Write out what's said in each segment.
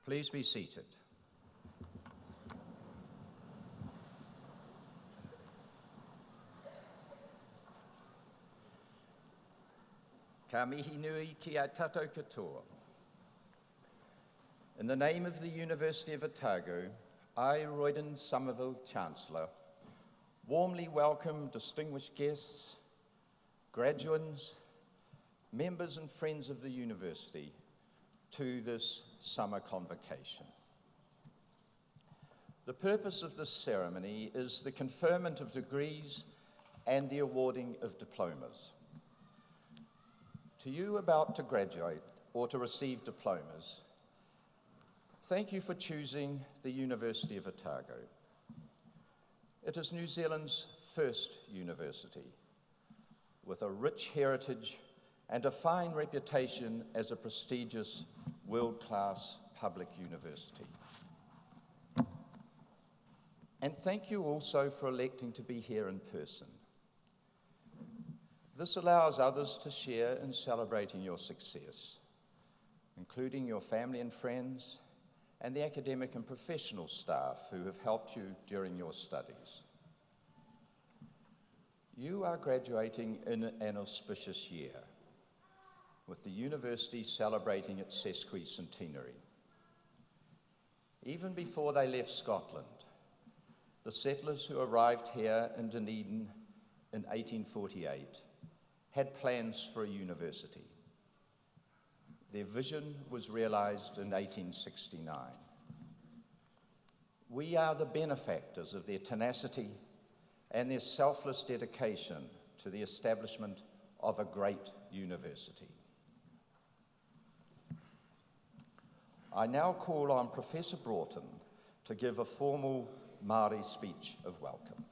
Please be seated. Ka mihi nui ki a tātou katoa. In the name of the University of Otago, I, Royden Somerville Chancellor, warmly welcome distinguished guests, graduates, members and friends of the University to this summer convocation. The purpose of this ceremony is the conferment of degrees and the awarding of diplomas. To you about to graduate or to receive diplomas, thank you for choosing the University of Otago. It is New Zealand's first university, with a rich heritage and a fine reputation as a prestigious world-class public university. And thank you also for electing to be here in person. This allows others to share in celebrating your success, including your family and friends, and the academic and professional staff who have helped you during your studies. You are graduating in an auspicious year, with the university celebrating its sesquicentenary. Even before they left Scotland, the settlers who arrived here in Dunedin in 1848 had plans for a university. Their vision was realized in 1869. We are the benefactors of their tenacity and their selfless dedication to the establishment of a great university. I now call on Professor Broughton to give a formal Maori speech of welcome.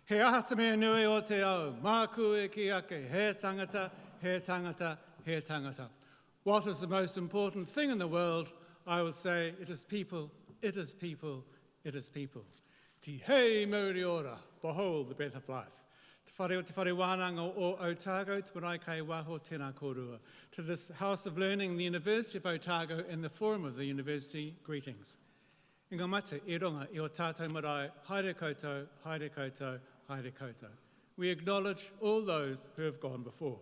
He aha te mea nui o te au, māku e ki ake, he tangata, he tangata, he tangata. What is the most important thing in the world? I would say it is people, it is people, it is people. Ti hei Maori ora, behold the breath of life. Te whare wānanga o Otago, te marae kai waho tēnā kōrua. To this House of Learning, the University of Otago, and the Forum of the University, greetings. I ngā mate, I ronga, I o tātou marae, haere koutou, haere koutou, haere koutou. We acknowledge all those who have gone before.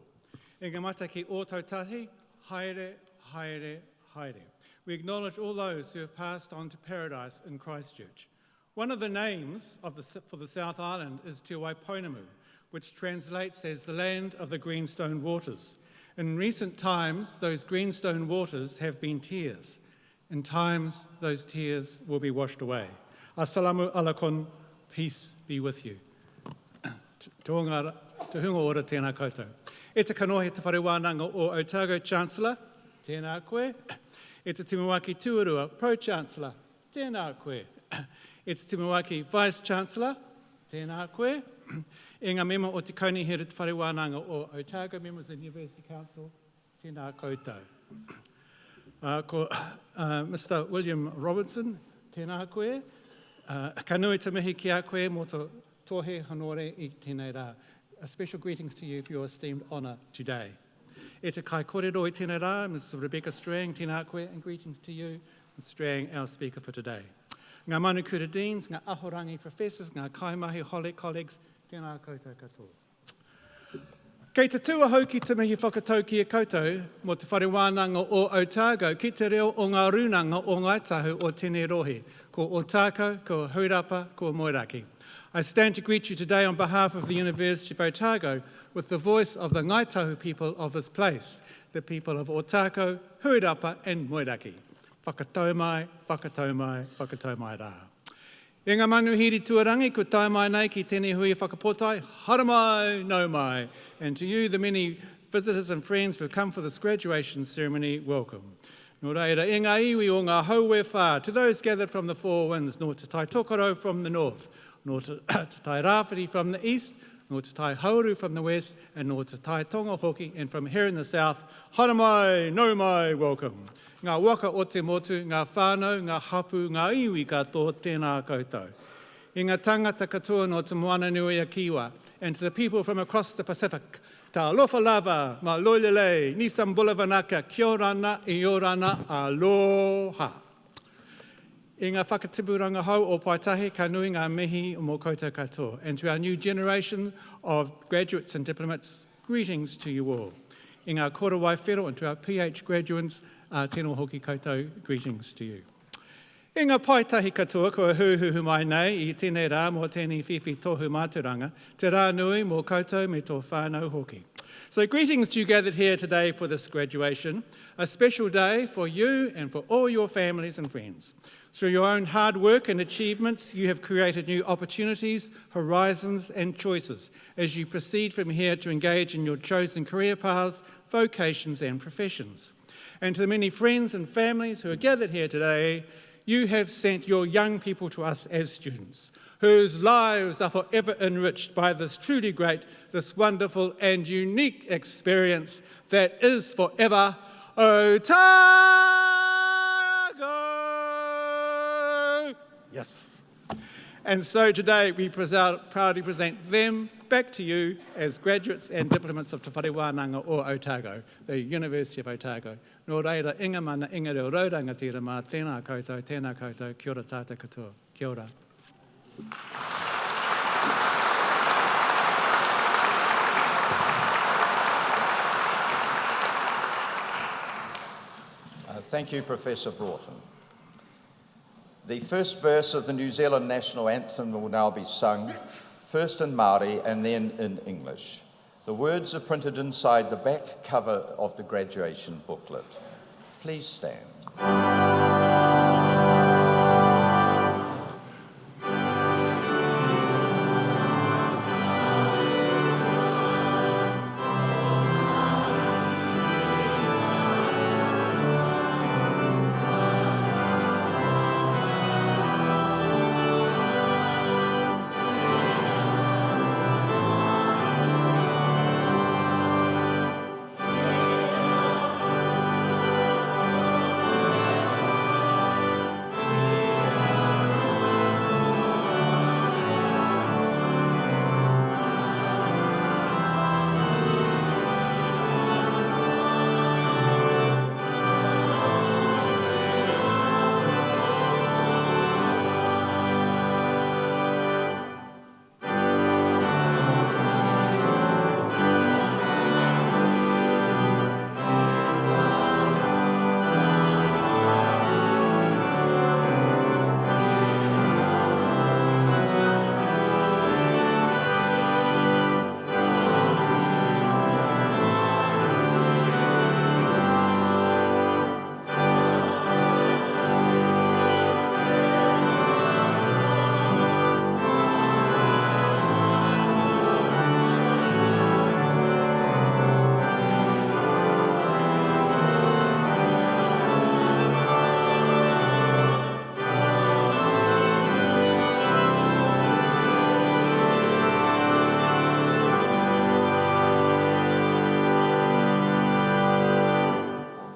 I ngā mate ki o tautahi, haere, haere, haere. We acknowledge all those who have passed on to paradise in Christchurch. One of the names for the South Island is Te Waipoinamu, which translates as the land of the greenstone waters. In recent times, those greenstone waters have been tears. In times, those tears will be washed away. Assalamu alaikum, peace be with you. Te hunga ora tēnā koutou. E te kanohi te whare wānanga o Otago Chancellor, tēnā koe. E te Timawaki Tuarua Pro-Chancellor, tēnā koe. E te Timawaki Vice-Chancellor, tēnā koe. E ngā mema o te kaunihere te whare wānanga o Otago, members of the University Council, tēnā koutou. Ko Mr. William Robertson, tēnā koe. Ka nui te mihi ki a koe mō tō tohe Honorary I tēnei rā. A special greetings to you for your esteemed honour today. E te kai kōrero I tēnei rā, Ms. Rebecca Strang, tēnā koe, and greetings to you, Ms. Strang, our speaker for today. Ngā manukura deans, ngā ahorangi professors, ngā kaimahi colleagues, tēnā koutou katoa. Kei te tua hauki te mihi whakatauki e koutou, mō te whare wānanga o Otago, ki te reo o ngā runanga o Ngaitahu o Tēnei Rohe, ko Otago, ko Huirapa, ko Moeraki. I stand to greet you today on behalf of the University of Otago with the voice of the Ngaitahu people of this place, the people of Otago, Huirapa and Moeraki. whakatau mai, whakatau mai rā. I ngā manuhiri tuarangi, ko tai mai nei ki tēnei hui whakapotai, hara mai, no mai. And to you, the many visitors and friends who have come for this graduation ceremony, welcome. Nō reira, e ngā iwi o ngā hauwe whā, to those gathered from the four winds, nō te tai tokoro from the north, nō te tai rāwhiti from the east, nō te tai hauru from the west, and nō te tai tonga hoki, and from here in the south, hara mai, no mai, welcome. Ngā waka o te motu, ngā whānau, ngā hapu, ngā iwi katoa, tēnā koutou. I ngā tangata katoa no te moana nui a Kiwa, and to the people from across the Pacific, tā alofa lava, ma loilelei, nisam bulavanaka, kia orana, I orana, aloha. I ngā whakatipuranga hau o Paitahe, ka nui ngā mihi o mō koutou katoa. And to our new generation of graduates and diplomats, greetings to you all. I ngā kora waifero, and to our PH graduates, tēnā hoki koutou, greetings to you. I ngā paitahi katoa, kua huhuhu mai nei, I tēnei rā mō tēnei whiwhi tohu māturanga, te rā nui mō koutou me tō whānau hoki. So greetings to you gathered here today for this graduation, a special day for you and for all your families and friends. Through your own hard work and achievements, you have created new opportunities, horizons and choices as you proceed from here to engage in your chosen career paths, vocations and professions. And to the many friends and families who are gathered here today, you have sent your young people to us as students, whose lives are forever enriched by this truly great, this wonderful and unique experience that is forever Otago! Yes. And so today we proudly present them back to you as graduates and diplomats of Te Whare Wānanga or Otago, the University of Otago. Nō reira, inga mana, inga reo rauranga tira mā, tēnā koutou, kia ora tātou katoa, kia ora. Thank you, Professor Broughton. The first verse of the New Zealand national anthem will now be sung, first in Maori and then in English. The words are printed inside the back cover of the graduation booklet. Please stand.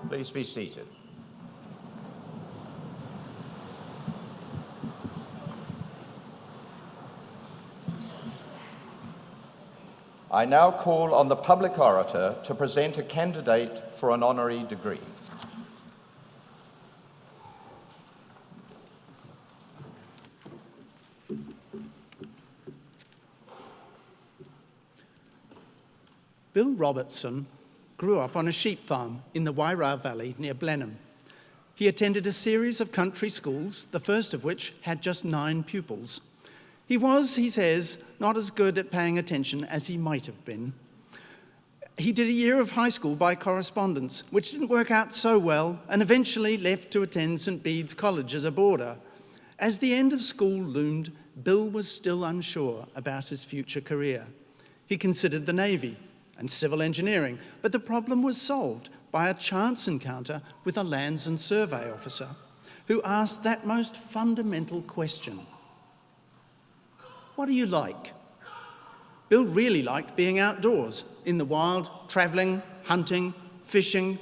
Please be seated. I now call on the public orator to present a candidate for an honorary degree. Bill Robertson grew up on a sheep farm in the Wairau Valley near Blenheim. He attended a series of country schools, the first of which had just 9 pupils. He was, he says, not as good at paying attention as he might have been. He did a year of high school by correspondence, which didn't work out so well, and eventually left to attend St Bede's College as a boarder. As the end of school loomed, Bill was still unsure about his future career. He considered the Navy and civil engineering, but the problem was solved by a chance encounter with a lands and survey officer who asked that most fundamental question: what do you like? Bill really liked being outdoors, in the wild, travelling, hunting, fishing.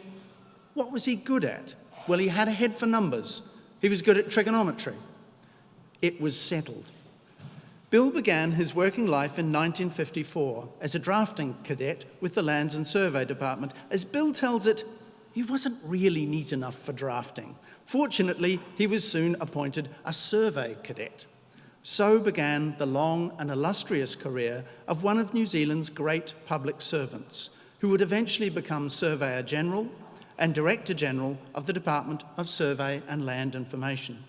What was he good at? Well, he had a head for numbers. He was good at trigonometry. It was settled. Bill began his working life in 1954 as a drafting cadet with the Lands and Survey Department. As Bill tells it, he wasn't really neat enough for drafting. Fortunately, he was soon appointed a survey cadet. So began the long and illustrious career of one of New Zealand's great public servants, who would eventually become Surveyor General and Director General of the Department of Survey and Land Information.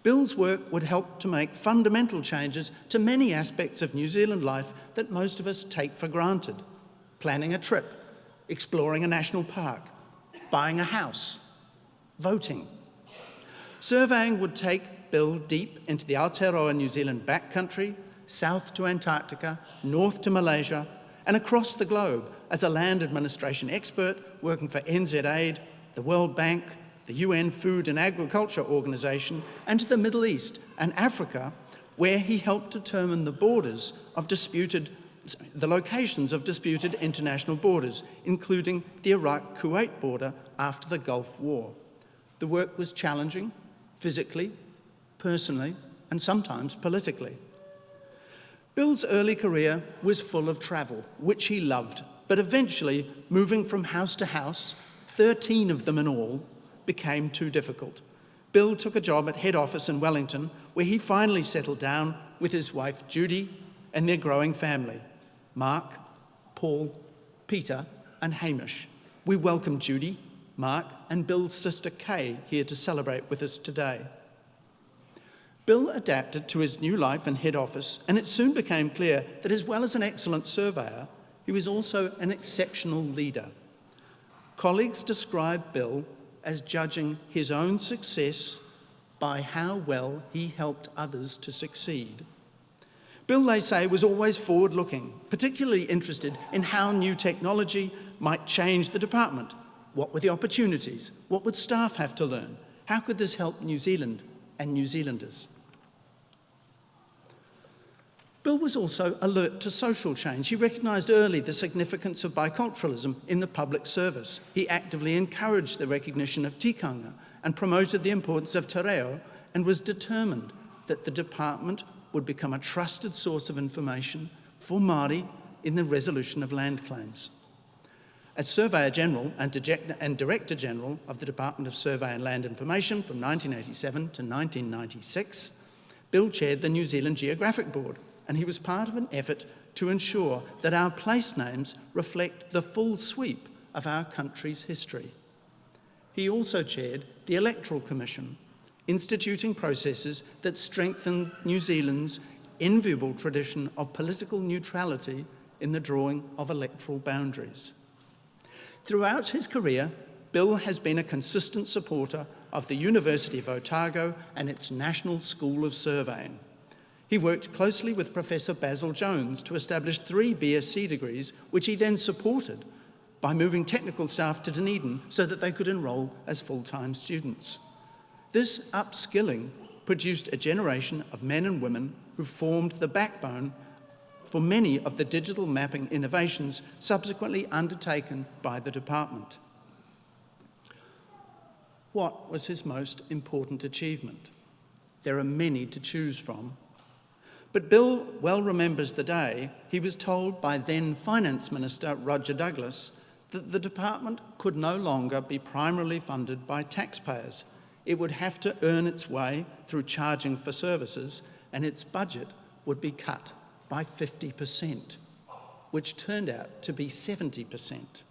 Bill's work would help to make fundamental changes to many aspects of New Zealand life that most of us take for granted: planning a trip, exploring a national park, buying a house, voting. Surveying would take Bill deep into the Aotearoa New Zealand backcountry, south to Antarctica, north to Malaysia, and across the globe as a land administration expert working for NZ Aid, the World Bank, the UN Food and Agriculture Organization, and to the Middle East and Africa, where he helped determine the locations of disputed international borders, including the Iraq-Kuwait border after the Gulf War. The work was challenging, physically, personally, and sometimes politically. Bill's early career was full of travel, which he loved, but eventually, moving from house to house, 13 of them in all, became too difficult. Bill took a job at head office in Wellington, where he finally settled down with his wife Judy and their growing family: Mark, Paul, Peter, and Hamish. We welcome Judy, Mark, and Bill's sister Kay here to celebrate with us today. Bill adapted to his new life in head office, and it soon became clear that as well as an excellent surveyor, he was also an exceptional leader. Colleagues described Bill as judging his own success by how well he helped others to succeed. Bill, they say, was always forward-looking, particularly interested in how new technology might change the department. What were the opportunities? What would staff have to learn? How could this help New Zealand and New Zealanders? Bill was also alert to social change. He recognised early the significance of biculturalism in the public service. He actively encouraged the recognition of tikanga and promoted the importance of te reo, and was determined that the department would become a trusted source of information for Maori in the resolution of land claims. As Surveyor General and Director General of the Department of Survey and Land Information from 1987 to 1996, Bill chaired the New Zealand Geographic Board, and he was part of an effort to ensure that our place names reflect the full sweep of our country's history. He also chaired the Electoral Commission, instituting processes that strengthened New Zealand's enviable tradition of political neutrality in the drawing of electoral boundaries. Throughout his career, Bill has been a consistent supporter of the University of Otago and its National School of Surveying. He worked closely with Professor Basil Jones to establish 3 BSc degrees, which he then supported by moving technical staff to Dunedin so that they could enrol as full-time students. This upskilling produced a generation of men and women who formed the backbone for many of the digital mapping innovations subsequently undertaken by the department. What was his most important achievement? There are many to choose from. But Bill well remembers the day he was told by then Finance Minister Roger Douglas that the department could no longer be primarily funded by taxpayers. It would have to earn its way through charging for services, and its budget would be cut by 50%, which turned out to be 70%.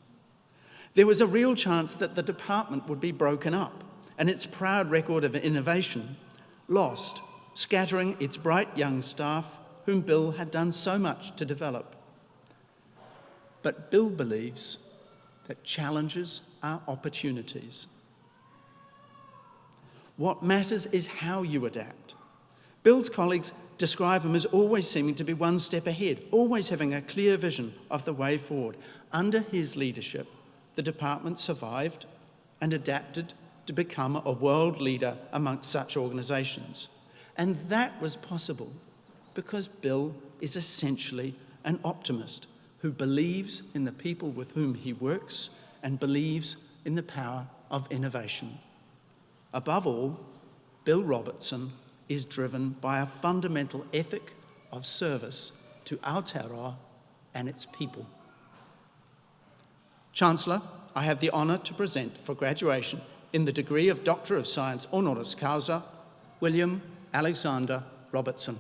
There was a real chance that the department would be broken up and its proud record of innovation lost, scattering its bright young staff whom Bill had done so much to develop. But Bill believes that challenges are opportunities. What matters is how you adapt. Bill's colleagues describe him as always seeming to be one step ahead, always having a clear vision of the way forward. Under his leadership, the department survived and adapted to become a world leader amongst such organisations. And that was possible because Bill is essentially an optimist who believes in the people with whom he works and believes in the power of innovation. Above all, Bill Robertson is driven by a fundamental ethic of service to Aotearoa and its people. Chancellor, I have the honour to present for graduation in the degree of Doctor of Science Honoris Causa, William Alexander Robertson.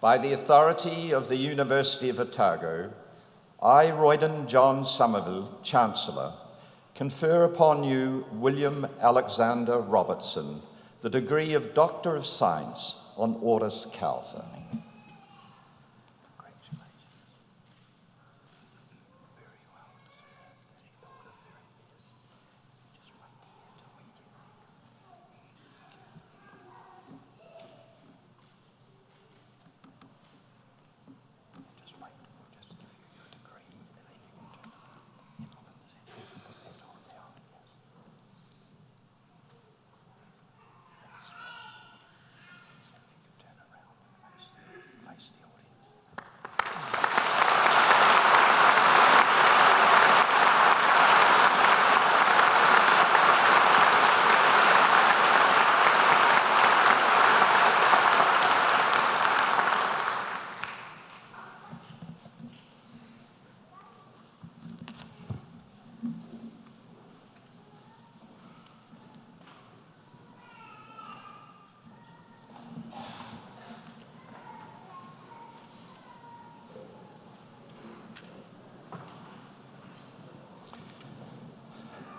By the authority of the University of Otago, I, Royden John Somerville, Chancellor, confer upon you, William Alexander Robertson, the degree of Doctor of Science Honoris Causa.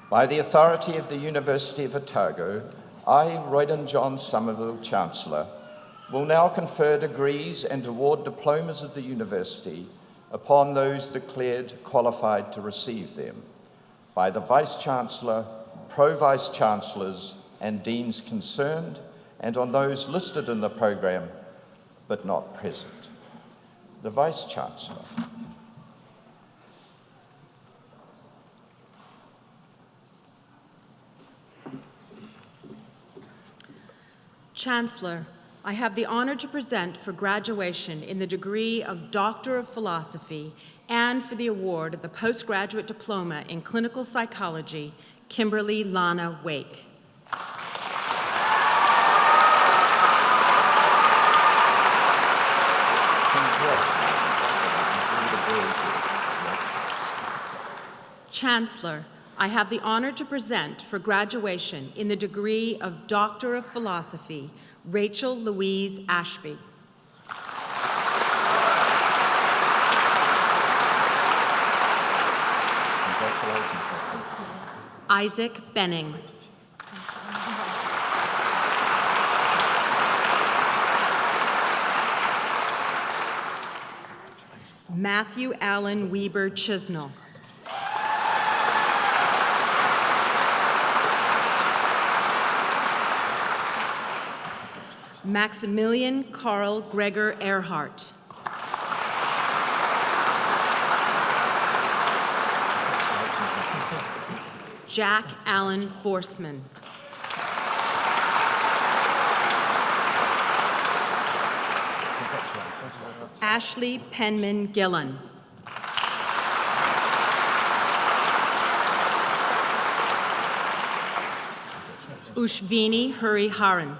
By the authority of the University of Otago, I, Royden John Somerville, Chancellor, will now confer degrees and award diplomas of the University upon those declared qualified to receive them, by the Vice-Chancellor, Pro-Vice-Chancellors and Deans concerned, and on those listed in the programme but not present. The Vice-Chancellor. Chancellor, I have the honor to present for graduation in the degree of Doctor of Philosophy and for the award of the Postgraduate Diploma in Clinical Psychology, Kimberly Lana Wake. Chancellor, I have the honor to present for graduation in the degree of Doctor of Philosophy, Rachel Louise Ashby. Isaac Benning. Matthew Allen Weber Chisnell. Maximilian Carl Gregor Earhart. Jack Allen Forsman. Ashley Penman Gillen. Ushvini Hariharan.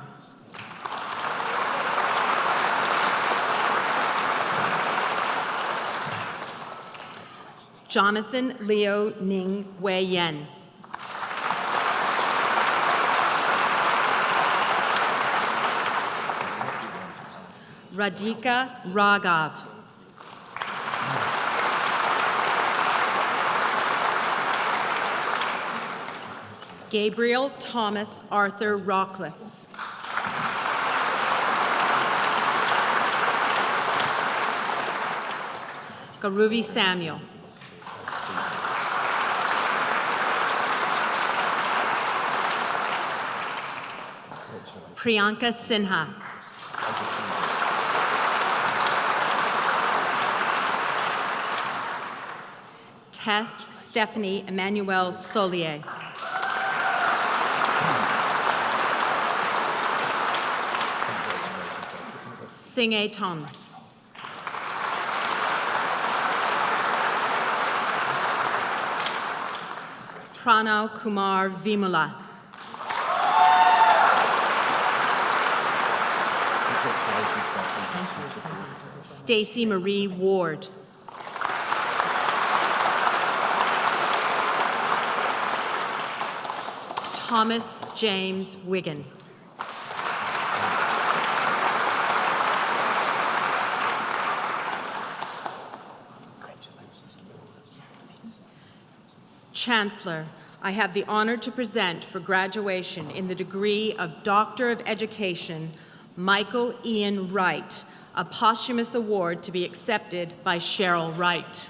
Jonathan Leo Ning Wei Yen. Radhika Raghav. Gabriel Thomas Arthur Rawcliffe. Garuvi Samuel. Priyanka Sinha. Tess Stephanie Emmanuel Solier. Singh Ton. Pranav Kumar Vimula. Stacy Marie Ward. Thomas James Wigan. Chancellor, I have the honor to present for graduation in the degree of Doctor of Education, Michael Ian Wright, a posthumous award to be accepted by Cheryl Wright.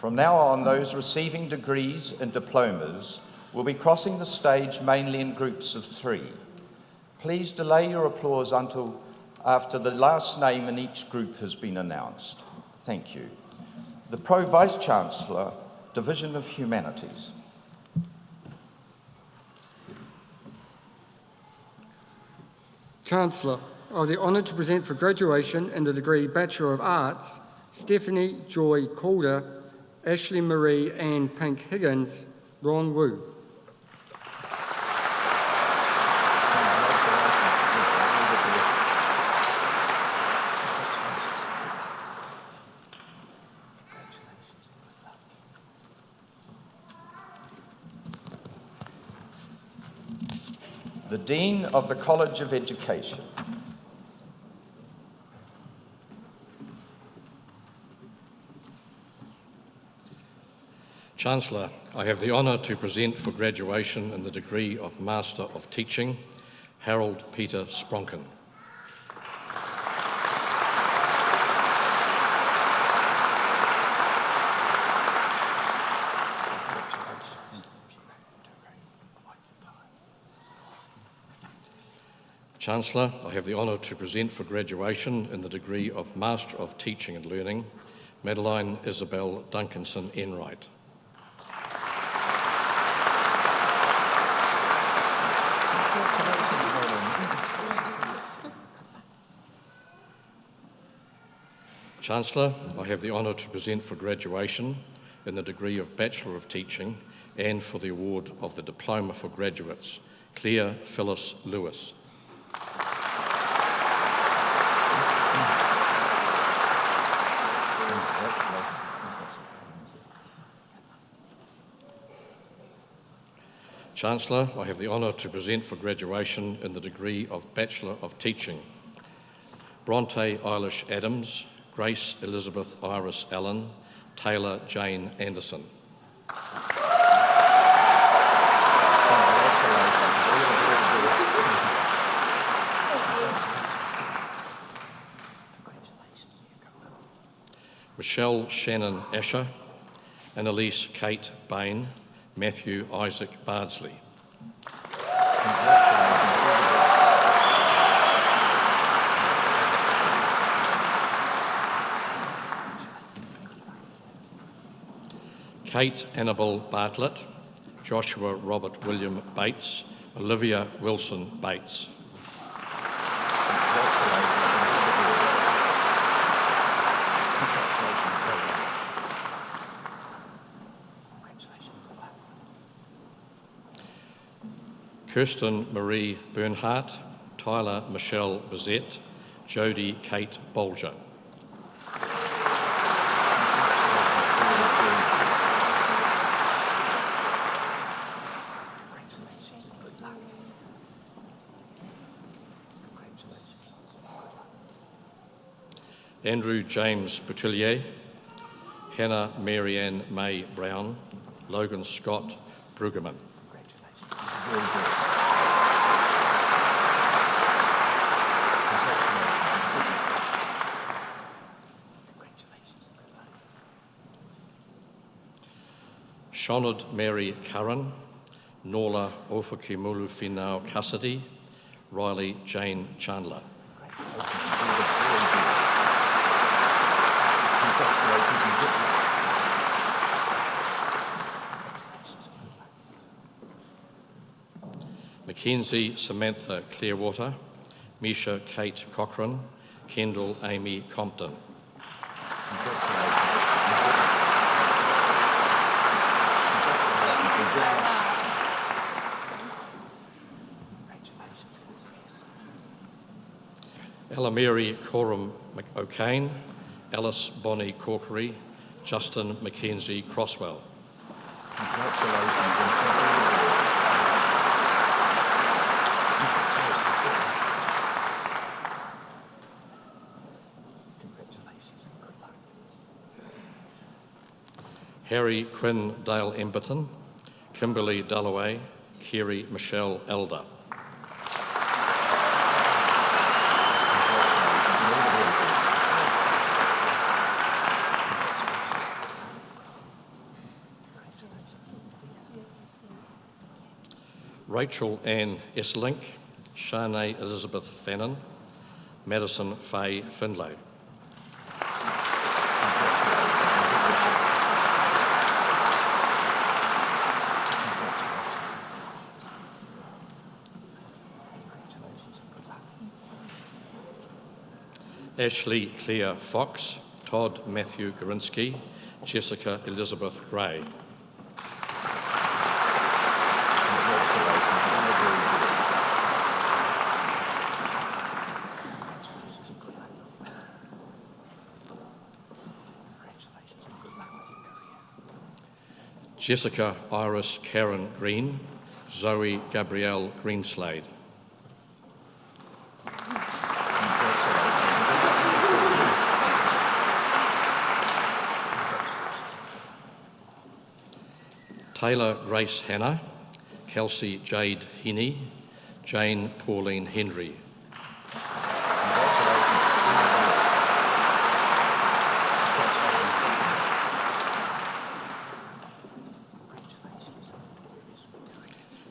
From now on, those receiving degrees and diplomas will be crossing the stage mainly in groups of 3. Please delay your applause until after the last name in each group has been announced. Thank you. The Pro-Vice Chancellor, Division of Humanities. Chancellor, I have the honour to present for graduation in the degree Bachelor of Arts, Stephanie Joy Calder, Ashley Marie Ann Pink Higgins, Ron Wu. The Dean of the College of Education. Chancellor, I have the honour to present for graduation in the degree of Master of Teaching, Harold Peter Spronken. Chancellor, I have the honour to present for graduation in the degree of Master of Teaching and Learning, Madeline Isabel Duncanson Enright. Chancellor, I have the honour to present for graduation in the degree of Bachelor of Teaching and for the award of the Diploma for Graduates, Claire Phyllis Lewis. Chancellor, I have the honour to present for graduation in the degree of Bachelor of Teaching Bronte Eilish Adams, Grace Elizabeth Iris Allen, Taylor Jane Anderson. Michelle Shannon Asher, Annalise Kate Bain, Matthew Isaac Bardsley. Kate Annabel Bartlett, Joshua Robert William Bates, Olivia Wilson Bates. Kirsten Marie Bernhardt, Tyler Michelle Bizette, Jodie Kate Bolger. Andrew James Boutillier, Hannah Marianne May Brown, Logan Scott Brueggemann. Shonard Mary Curran, Norla Ofakimulu Finau Cassidy, Riley Jane Chandler. Mackenzie Samantha Clearwater, Misha Kate Cochran, Kendall Amy Compton. Alamiri Coram O'Kane, Alice Bonnie Corkery, Justin Mackenzie Crosswell. Harry Quinn Dale Emberton, Kimberly Dalloway, Kerry Michelle Elder. Rachel Ann Esselink, Shanae Elizabeth Fannin, Madison Faye Finlay. Ashley Claire Fox, Todd Matthew Gorinsky, Jessica Elizabeth Gray. Jessica Iris Karen Green, Zoe Gabrielle Greenslade. Taylor Grace Hannah, Kelsey Jade Heaney, Jane Pauline Henry.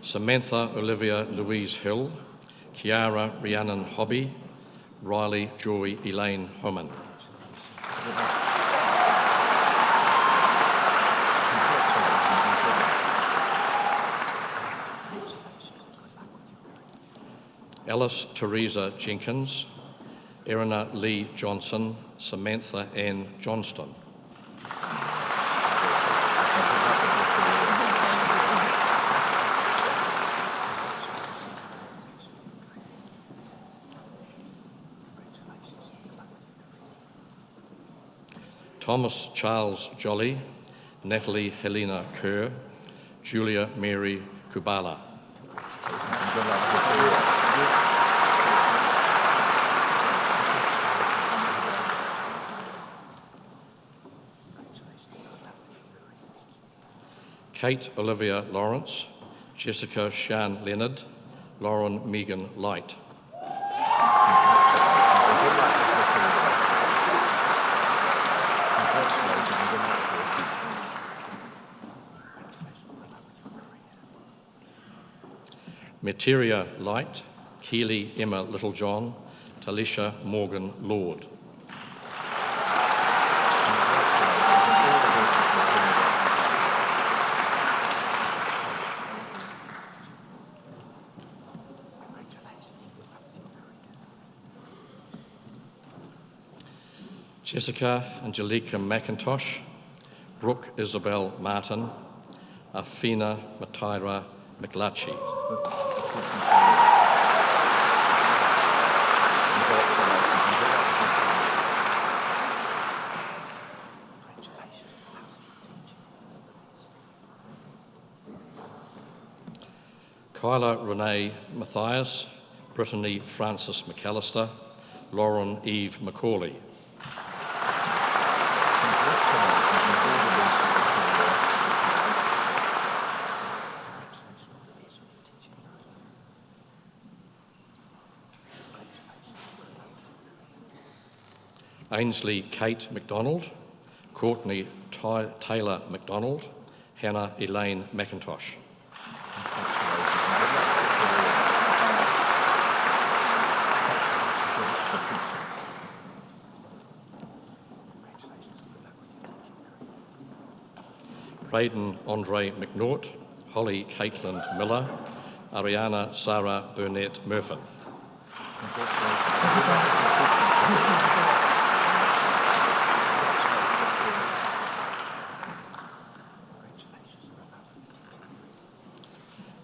Samantha Olivia Louise Hill, Kiara Rhiannon Hobby, Riley Joy Elaine Homan. Alice Teresa Jenkins, Erina Lee Johnson, Samantha Ann Johnston. Thomas Charles Jolly, Natalie Helena Kerr, Julia Mary Kubala. Good luck with your career. Kate Olivia Lawrence, Jessica Sian Leonard, Lauren Megan Light. Materia Light, Keely Emma Littlejohn, Talisha Morgan Lord. Jessica Angelica McIntosh, Brooke Isabel Martin, Afina Mataira McLatchy. Kyla Renee Mathias, Brittany Francis McAllister, Lauren Eve McCauley. Ainsley Kate McDonald, Courtney Taylor McDonald, Hannah Elaine McIntosh. Braden Andre McNaught, Holly Caitlin Miller, Ariana Sarah Burnett Murphin.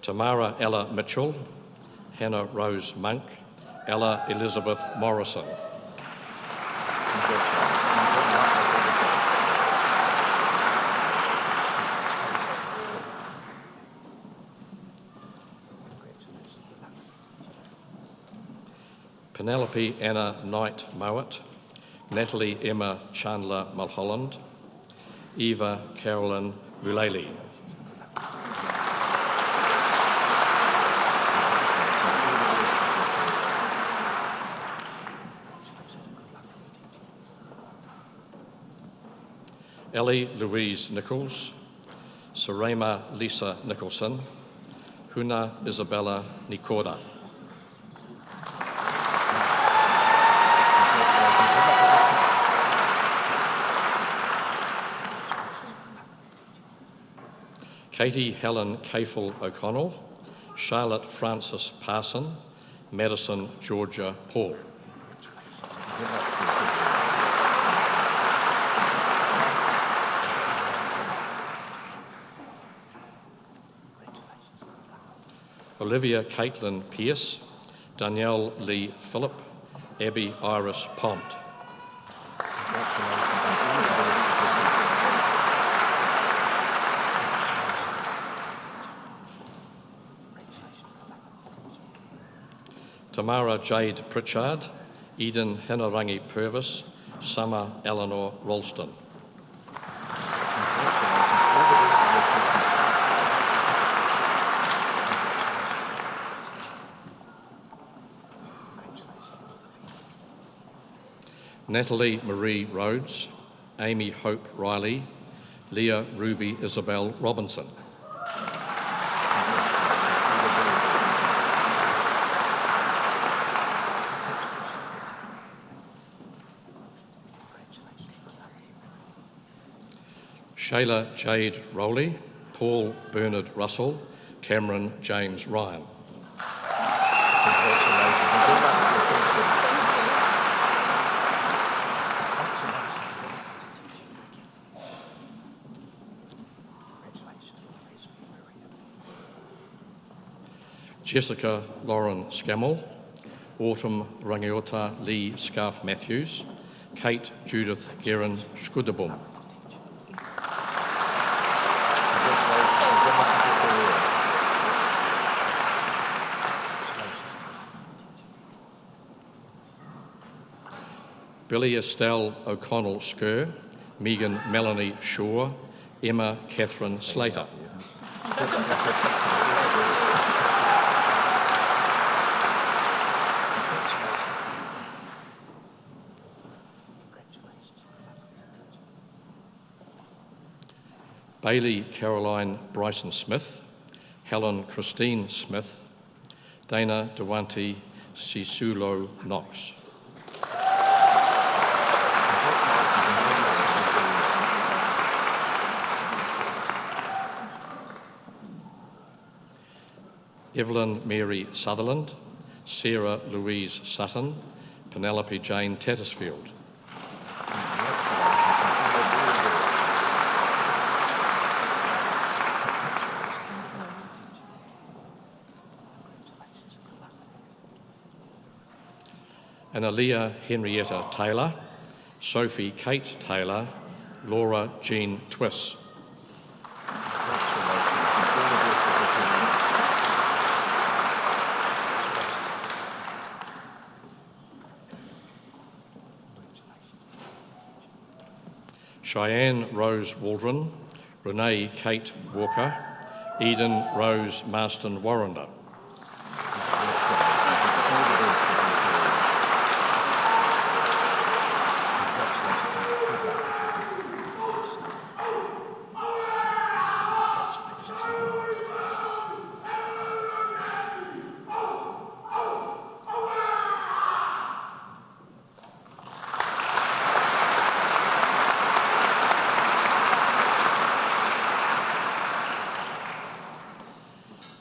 Tamara Ella Mitchell, Hannah Rose Monk, Ella Elizabeth Morrison. Penelope Anna Knight Mowat, Natalie Emma Chandler Mulholland, Eva Carolyn Mulally. Ellie Louise Nichols, Sarema Lisa Nicholson, Huna Isabella Nikoda. Katie Helen Cafel O'Connell, Charlotte Frances Parson, Madison Georgia Paul. Olivia Caitlin Pierce, Danielle Lee Phillip, Abby Iris Pont. Tamara Jade Pritchard, Eden Hinarangi Purvis, Summer Eleanor Ralston. Natalie Marie Rhodes, Amy Hope Riley, Leah Ruby Isabel Robinson. Shayla Jade Rowley, Paul Bernard Russell, Cameron James Ryan. Jessica Lauren Scammell, Autumn Rangiota Lee Scarf Matthews, Kate Judith Guerin Skudabum. Billy Estelle O'Connell Skur, Megan Melanie Shaw, Emma Catherine Slater. Bailey Caroline Bryson Smith, Helen Christine Smith, Dana Dewanti Sisulo Knox. Evelyn Mary Sutherland, Sarah Louise Sutton, Penelope Jane Tattersfield. Analia Henrietta Taylor, Sophie Kate Taylor, Laura Jean Twiss. Cheyenne Rose Waldron, Renee Kate Walker, Eden Rose Marston Warrender.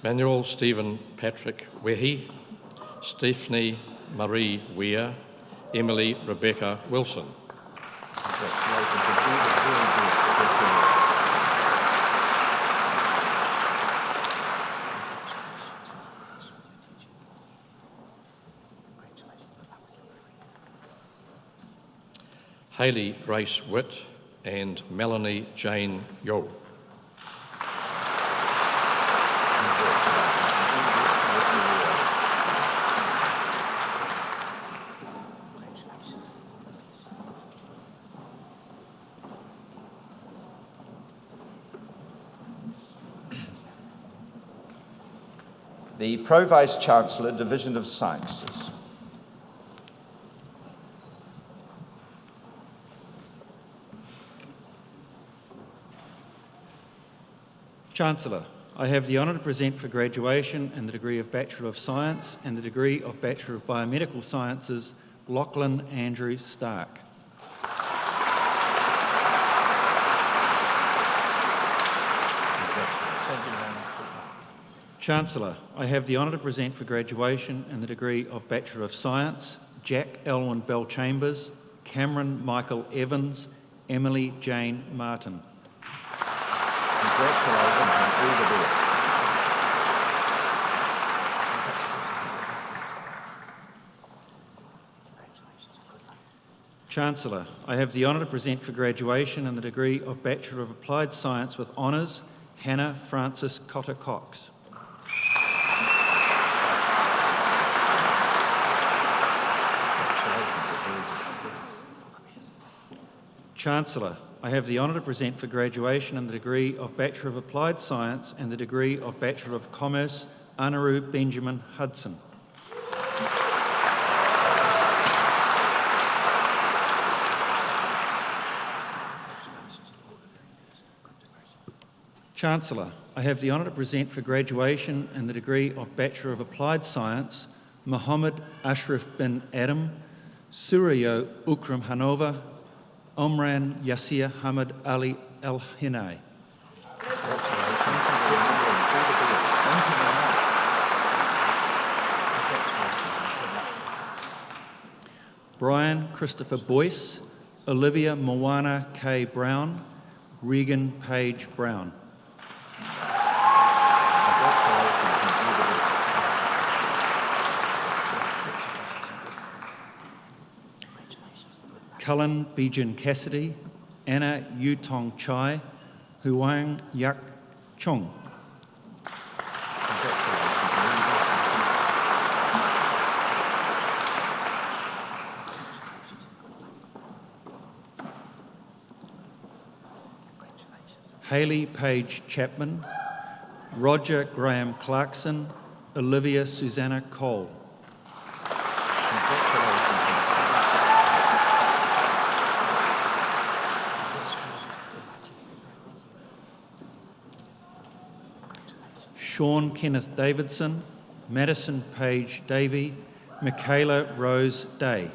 Manuel Stephen Patrick Wehi, Stephanie Marie Weir, Emily Rebecca Wilson. Hayley Grace Witt and Melanie Jane Yo. The Pro Vice Chancellor, Division of Sciences. Chancellor, I have the honour to present for graduation in the degree of Bachelor of Science and the degree of Bachelor of Biomedical Sciences, Lachlan Andrew Stark. Chancellor, I have the honour to present for graduation in the degree of Bachelor of Science, Jack Elwyn Bell Chambers, Cameron Michael Evans, Emily Jane Martin. Congratulations and all the best. Chancellor, I have the honour to present for graduation in the degree of Bachelor of Applied Science with Honours, Hannah Frances Cotter Cox. Chancellor, I have the honour to present for graduation in the degree of Bachelor of Applied Science and the degree of Bachelor of Commerce, Honorary Benjamin Hudson. Chancellor, I have the honour to present for graduation in the degree of Bachelor of Applied Science, Muhammad Ashraf bin Adam, Surayo Ukram Hanova, Omran Yasir Hamid Ali Al-Hinay. Brian Christopher Boyce, Olivia Moana K. Brown, Regan Page Brown. Cullen Bijan Cassidy, Anna Yutong Chai, Huang Yak Chong. Hayley Page Chapman, Roger Graham Clarkson, Olivia Susanna Cole. Sean Kenneth Davidson, Madison Page Davey, Michaela Rose Day.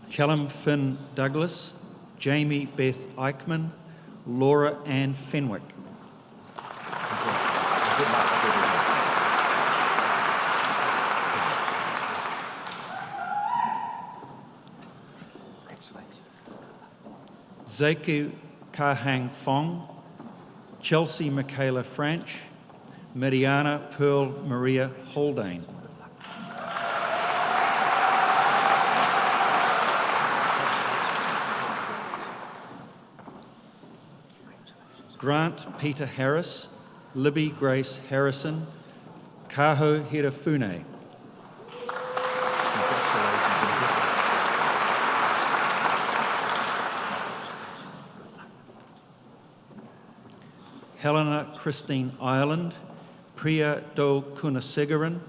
Callum Finn Douglas, Jamie Beth Eichmann, Laura Ann Fenwick. Zaku Kahang Fong, Chelsea Michaela Franch, Mariana Pearl Maria Haldane. Grant Peter Harris, Libby Grace Harrison, Kaho Hirafune. Helena Christine Ireland, Priya Do Kunasegaran,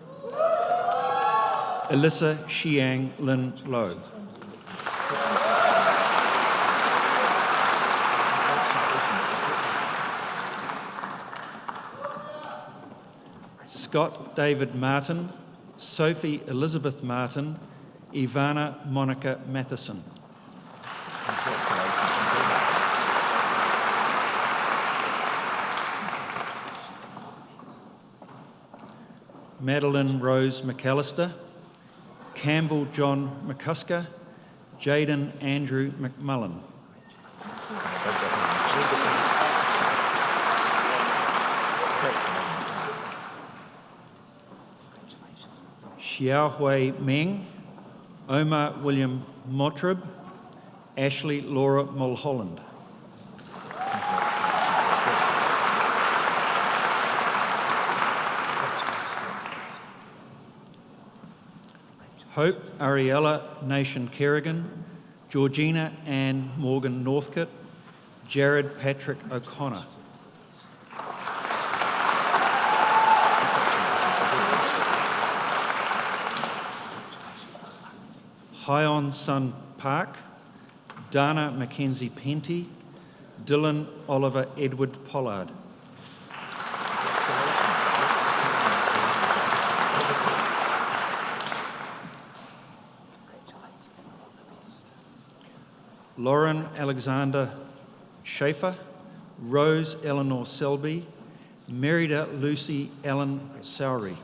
Alyssa Xiang Lin Lo. Scott David Martin, Sophie Elizabeth Martin, Ivana Monica Matheson. Madeline Rose McAllister, Campbell John McCusker, Jaden Andrew McMullen. Xiaohui Meng, Omar William Motrib, Ashley Laura Mulholland. Hope Ariella Nation Kerrigan, Georgina Ann Morgan Northcote, Jared Patrick O'Connor. Hyon Sun Park, Dana Mackenzie Penty, Dylan Oliver Edward Pollard. Lauren Alexander Schaefer, Rose Eleanor Selby, Merida Lucy Ellen Sowry.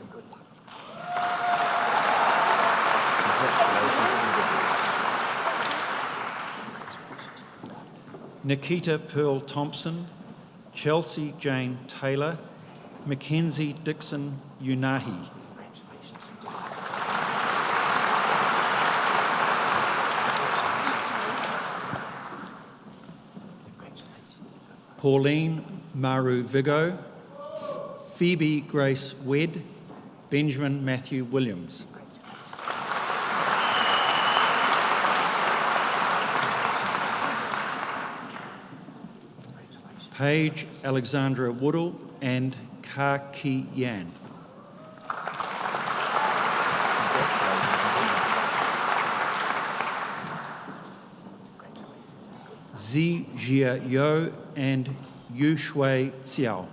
Nikita Pearl Thompson, Chelsea Jane Taylor, Mackenzie Dixon Unahi. Pauline Maru Vigo, Phoebe Grace Wedd, Benjamin Matthew Williams. Paige Alexandra Woodall and Ka Ki Yan. Zi Jia Yo and Yu Shui Xiao.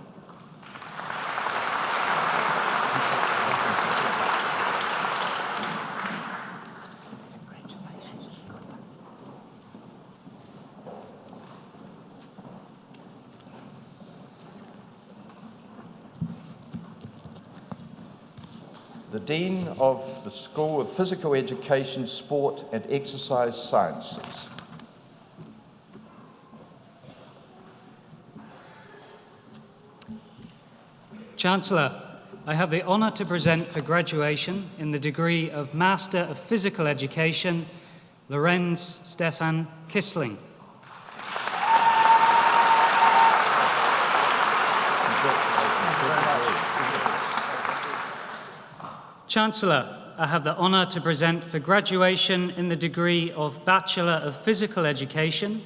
The Dean of the School of Physical Education, Sport and Exercise Sciences. Chancellor, I have the honour to present for graduation in the degree of Master of Physical Education, Lorenz Stefan Kissling. Chancellor, I have the honour to present for graduation in the degree of Bachelor of Physical Education,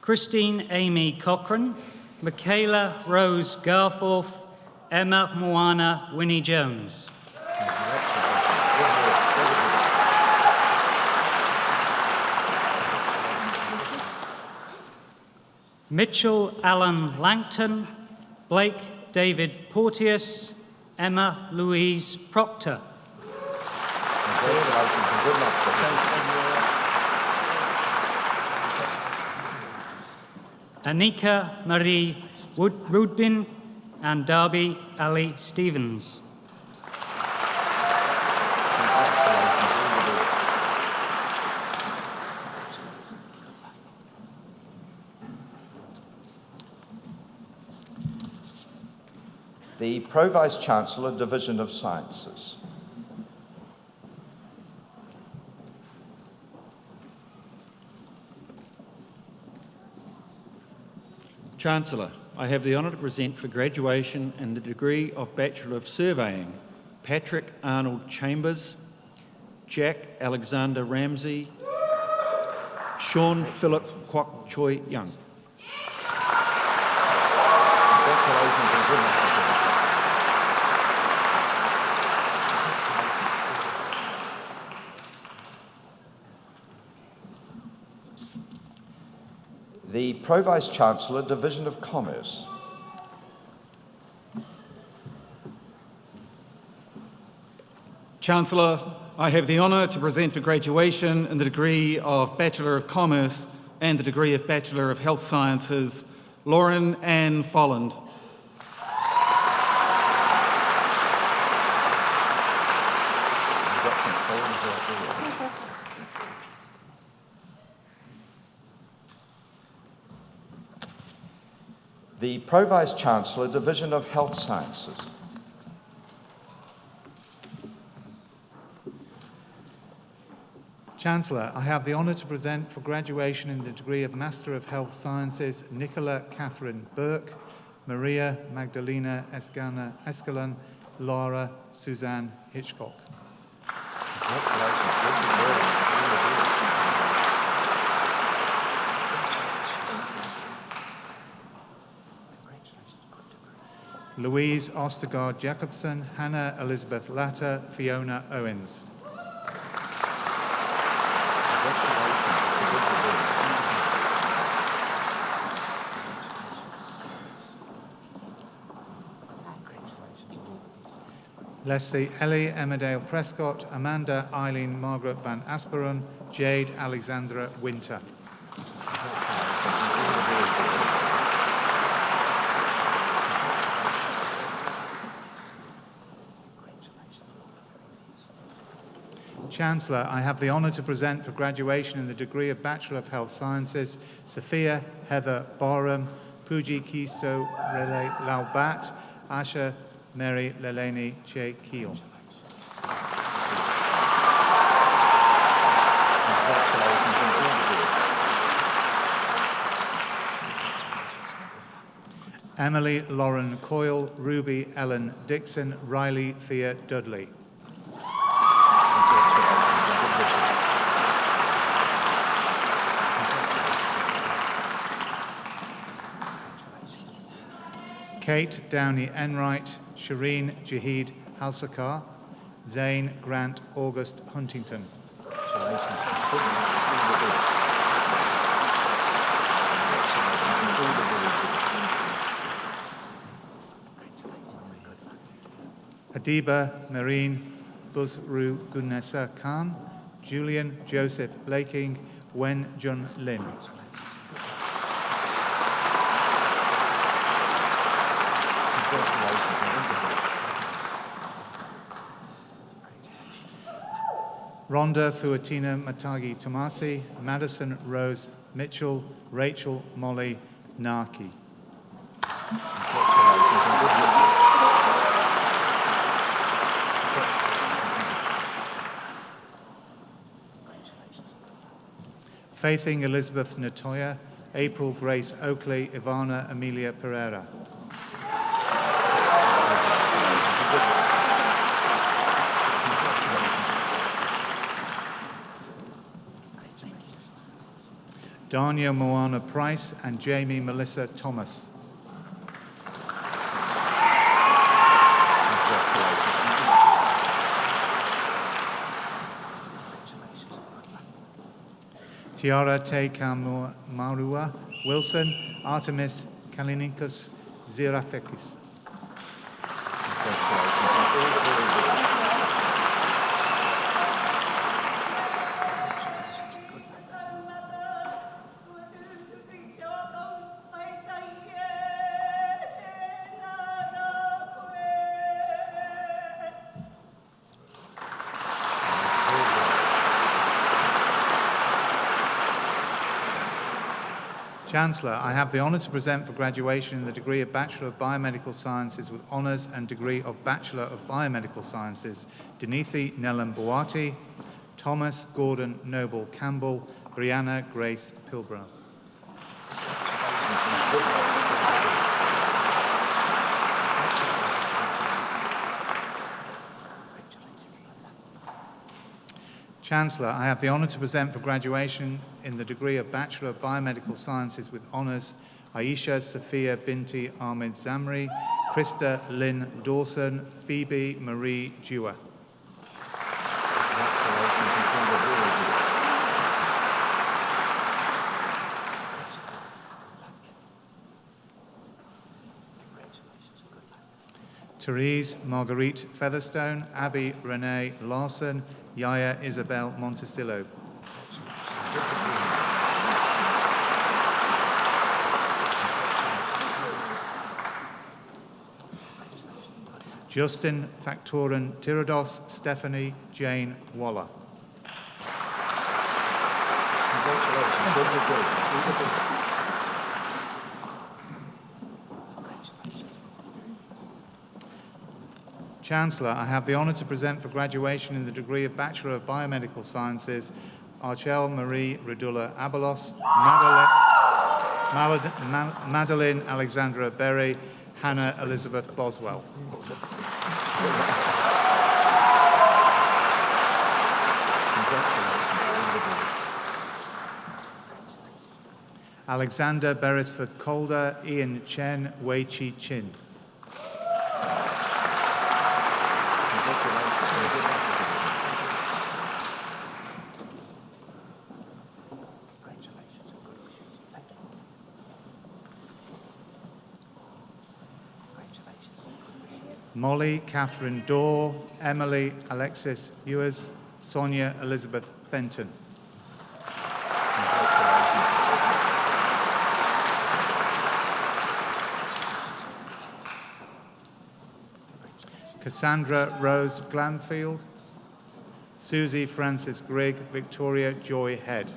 Christine Amy Cochrane, Michaela Rose Garforth, Emma Moana Winnie Jones. Mitchell Allen Langton, Blake David Porteous, Emma Louise Proctor. Anika Marie Rudbin and Darby Ali Stevens. The Pro Vice Chancellor, Division of Sciences. Chancellor, I have the honour to present for graduation in the degree of Bachelor of Surveying, Patrick Arnold Chambers, Jack Alexander Ramsey, Sean Philip Kwok Choi Young. Congratulations and good luck. The Pro Vice Chancellor, Division of Commerce. Chancellor, I have the honour to present for graduation in the degree of Bachelor of Commerce and the degree of Bachelor of Health Sciences, Lauren Ann Folland. The Pro Vice Chancellor, Division of Health Sciences. Chancellor, I have the honour to present for graduation in the degree of Master of Health Sciences, Nicola Catherine Burke, Maria Magdalena Escalon, Laura Suzanne Hitchcock. Louise Ostergaard Jacobson, Hannah Elizabeth Latter, Fiona Owens. Leslie Ellie Emmerdale Prescott, Amanda Eileen Margaret Van Asperen, Jade Alexandra Winter. Chancellor, I have the honour to present for graduation in the degree of Bachelor of Health Sciences, Sophia Heather Barham, Puji Kiso Rele Laubat, Asha Mary Leleni Che Keel. Emily Lauren Coyle, Ruby Ellen Dixon, Riley Thea Dudley. Kate Downey Enright, Shireen Jahid Halsakar, Zane Grant August Huntington. Adiba Marine Buzru Gunesa Khan, Julian Joseph Laking, Wen Jun Lin. Rhonda Fuatina Matagi Tomasi, Madison Rose Mitchell, Rachel Molly Naki. Faithing Elizabeth Natoya, April Grace Oakley, Ivana Amelia Pereira. Dania Moana Price and Jamie Melissa Thomas. Tiara Te Kamarua Wilson, Artemis Kalinikas Zirafekis. Chancellor, I have the honour to present for graduation in the degree of Bachelor of Biomedical Sciences with honours and degree of Bachelor of Biomedical Sciences, Denithi Nellan Boati, Thomas Gordon Noble Campbell, Brianna Grace Pilbrow. Chancellor, I have the honour to present for graduation in the degree of Bachelor of Biomedical Sciences with honours Aisha Sophia Binti Ahmed Zamri, Krista Lynn Dawson, Phoebe Marie Dewar. Therese Marguerite Featherstone, Abby Renee Larson, Yaya Isabel Montestillo. Justin Factoran Tirados, Stephanie Jane Waller. Chancellor, I have the honour to present for graduation in the degree of Bachelor of Biomedical Sciences, Archelle Marie Radula Abelos, Madeline Alexandra Berry, Hannah Elizabeth Boswell. Alexander Beresford Calder, Ian Chen, Wei Chi Chin. Molly Catherine Dorr, Emily Alexis Ewers, Sonia Elizabeth Fenton. Cassandra Rose Glanfield, Susie Frances Grigg, Victoria Joy Head.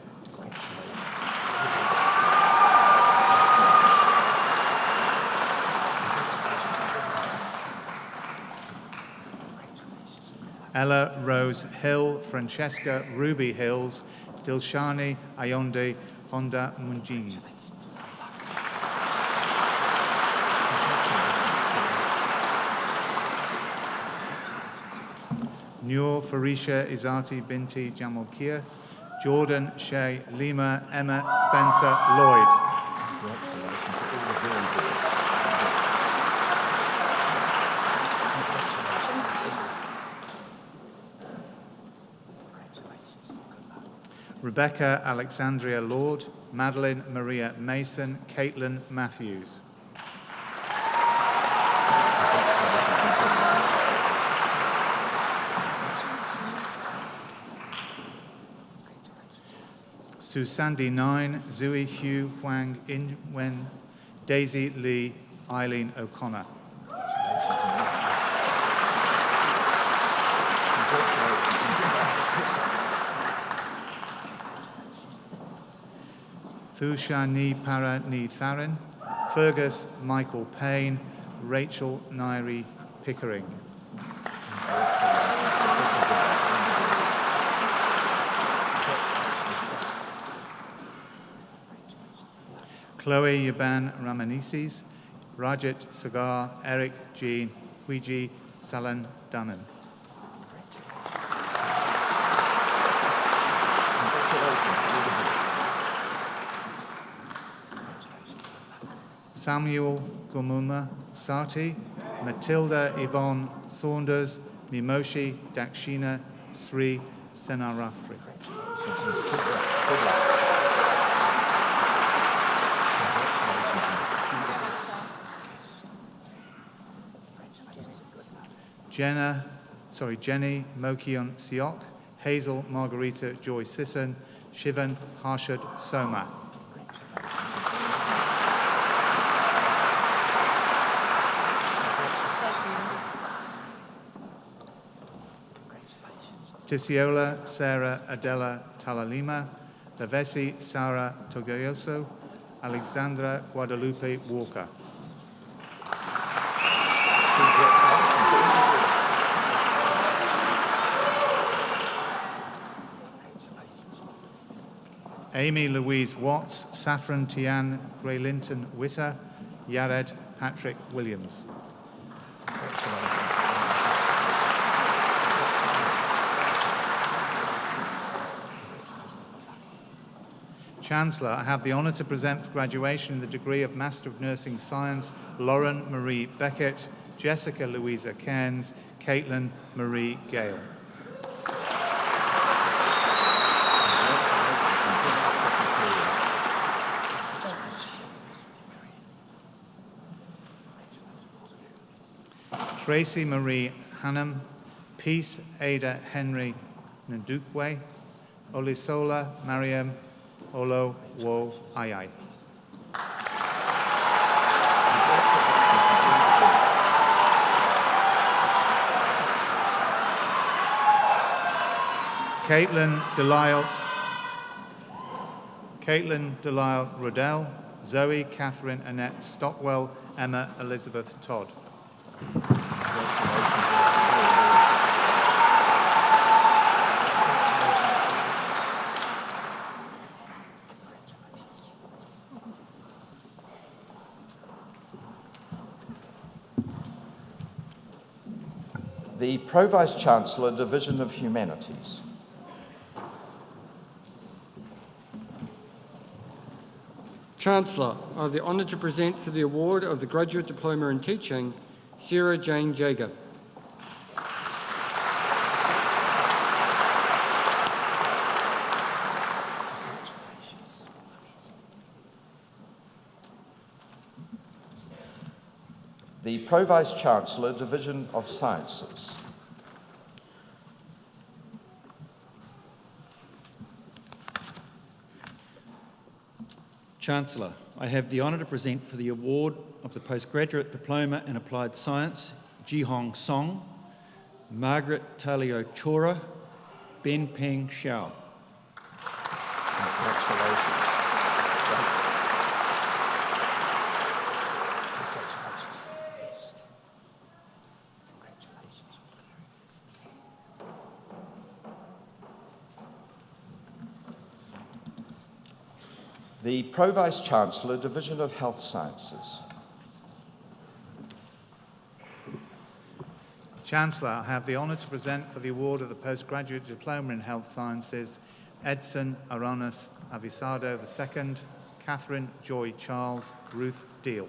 Ella Rose Hill, Francesca Ruby Hills, Dilshani Ayonde Honda Munjini. Noor Farisha Izati Binti Jamalkia, Jordan Shay Lima Emma Spencer Lloyd. Rebecca Alexandria Lord, Madeline Maria Mason, Caitlin Matthews. Susandi 9, Zui Hugh Huang In Wen, Daisy Lee, Eileen O'Connor. Thusha Ni Para Ni Tharin, Fergus Michael Payne, Rachel Nairi Pickering. Chloe Yaban Ramanisis, Rajat Sagar, Eric Jean, Huiji Salan Danan. Samuel Gumuma Sati, Matilda Yvonne Saunders, Mimoshi Dakshina Sri Senarathri. Jenny Mokion Siok, Hazel Margarita Joy Sisson, Shivan Harshad Soma. Tisiola Sarah Adela Talalima, Lavesi Sara Togoyoso, Alexandra Guadalupe Walker. Amy Louise Watts, Saffron Tian Graylinton Witter, Yared Patrick Williams. Chancellor, I have the honour to present for graduation in the degree of Master of Nursing Science, Lauren Marie Beckett, Jessica Louisa Cairns, Caitlin Marie Gale. Tracy Marie Hannam, Peace Ada Henry Ndukwe, Olisola Mariam Olo Wo Ayai. Caitlin Delisle Rodell, Zoe Catherine Annette Stockwell, Emma Elizabeth Todd. The Pro Vice-Chancellor, Division of Humanities. Chancellor, I have the honour to present for the award of the Graduate Diploma in Teaching, Sarah Jane Jager. The Pro Vice-Chancellor, Division of Sciences. Chancellor, I have the honour to present for the award of the Postgraduate Diploma in Applied Science, Jihong Song, Margaret Talio Chora, Ben Peng Xiao. Congratulations. The Pro Vice-Chancellor, Division of Health Sciences. Chancellor, I have the honour to present for the award of the Postgraduate Diploma in Health Sciences, Edson Aranas Avisado II, Catherine Joy Charles, Ruth Deal.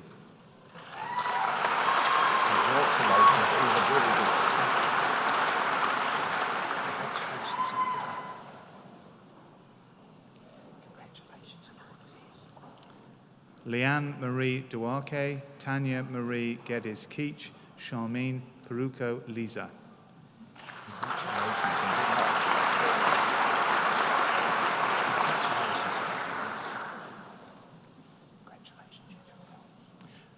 Leanne Marie Duarte, Tanya Marie Geddes Keach, Charmaine Peruco Lisa.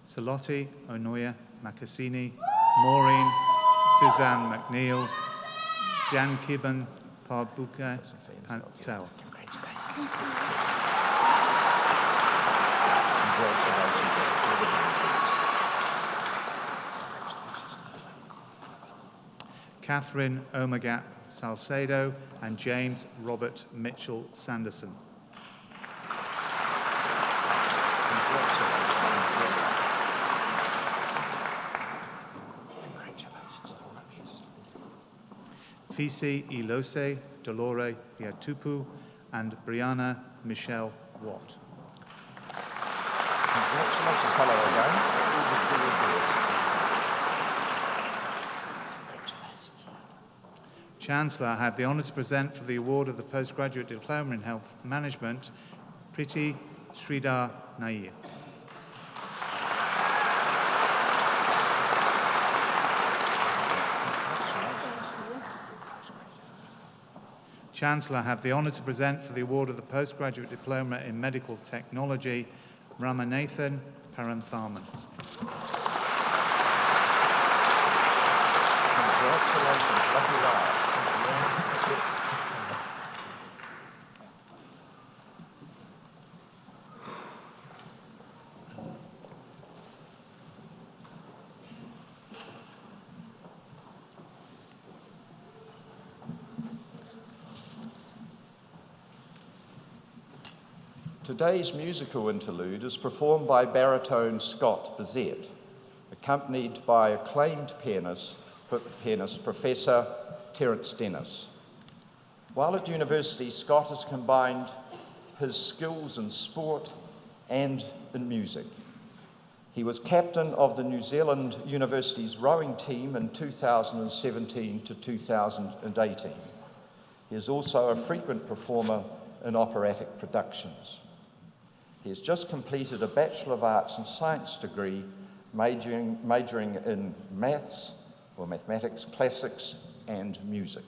Salotti Onoya Makasini, Maureen Suzanne McNeil, Jan Kibben Parbuka Patel. Catherine Omagap Salcedo and James Robert Mitchell Sanderson. Fisi Ilose Dolore Iatupu and Brianna Michelle Watt. Congratulations. Thanks a fellow again. Chancellor, I have the honour to present for the award of the Postgraduate Diploma in Health Management, Priti Sridhar Nair. Chancellor, I have the honour to present for the award of the Postgraduate Diploma in Medical Technology, Ramanathan Parantharman. Congratulations, lucky last. Today's musical interlude is performed by baritone Scott Bezet, accompanied by acclaimed pianist Professor Terence Dennis. While at university, Scott has combined his skills in sport and in music. He was captain of the New Zealand University's rowing team in 2017 to 2018. He is also a frequent performer in operatic productions. He has just completed a Bachelor of Arts and Science degree majoring in maths, or mathematics, classics, and music.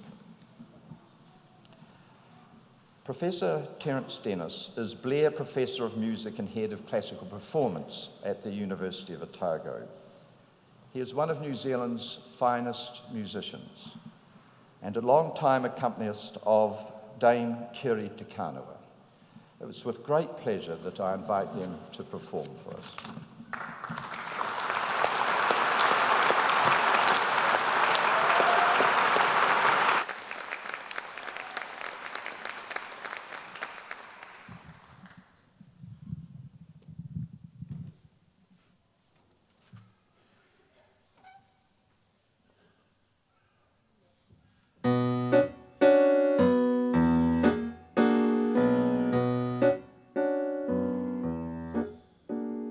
Professor Terence Dennis is Blair Professor of Music and Head of Classical Performance at the University of Otago. He is one of New Zealand's finest musicians and a long-time accompanist of Dame Kiri Te Kanawa. It was with great pleasure that I invite them to perform for us.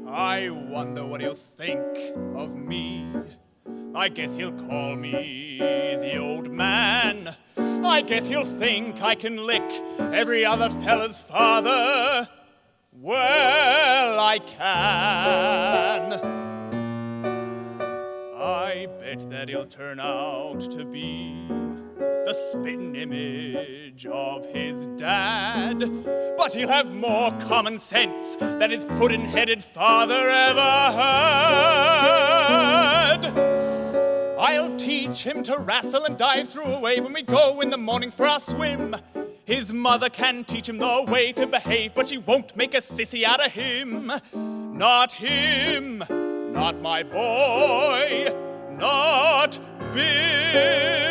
I wonder what he'll think of me. I guess he'll call me the old man. I guess he'll think I can lick every other fella's father. Well, I can. I bet that he'll turn out to be the spitting image of his dad. But he'll have more common sense than his puddin'-headed father ever had. I'll teach him to wrestle and dive through a wave when we go in the mornings for our swim. His mother can teach him the way to behave, but she won't make a sissy out of him. Not him, not my boy, not Bill.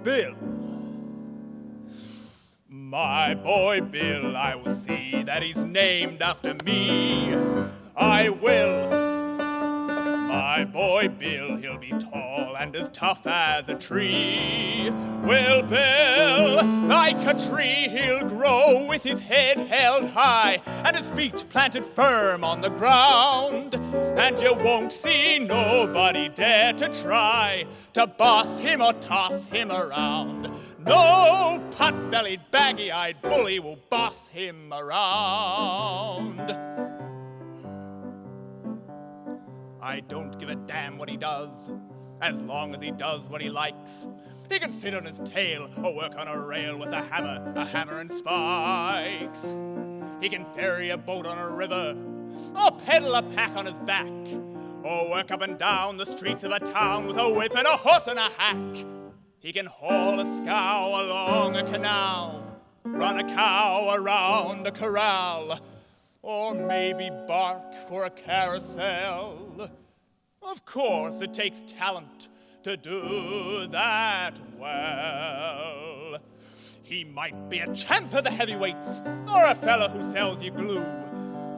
Bill. My boy Bill, I will see that he's named after me. I will. My boy Bill, he'll be tall and as tough as a tree. Will Bill, like a tree, he'll grow with his head held high and his feet planted firm on the ground. And you won't see nobody dare to try to boss him or toss him around. No pot-bellied, baggy-eyed bully will boss him around. I don't give a damn what he does, as long as he does what he likes. He can sit on his tail or work on a rail with a hammer and spikes. He can ferry a boat on a river, or pedal a pack on his back, or work up and down the streets of a town with a whip and a horse and a hack. He can haul a scow along a canal, run a cow around a corral, or maybe bark for a carousel. Of course, it takes talent to do that well. He might be a champ of the heavyweights, or a fella who sells you glue,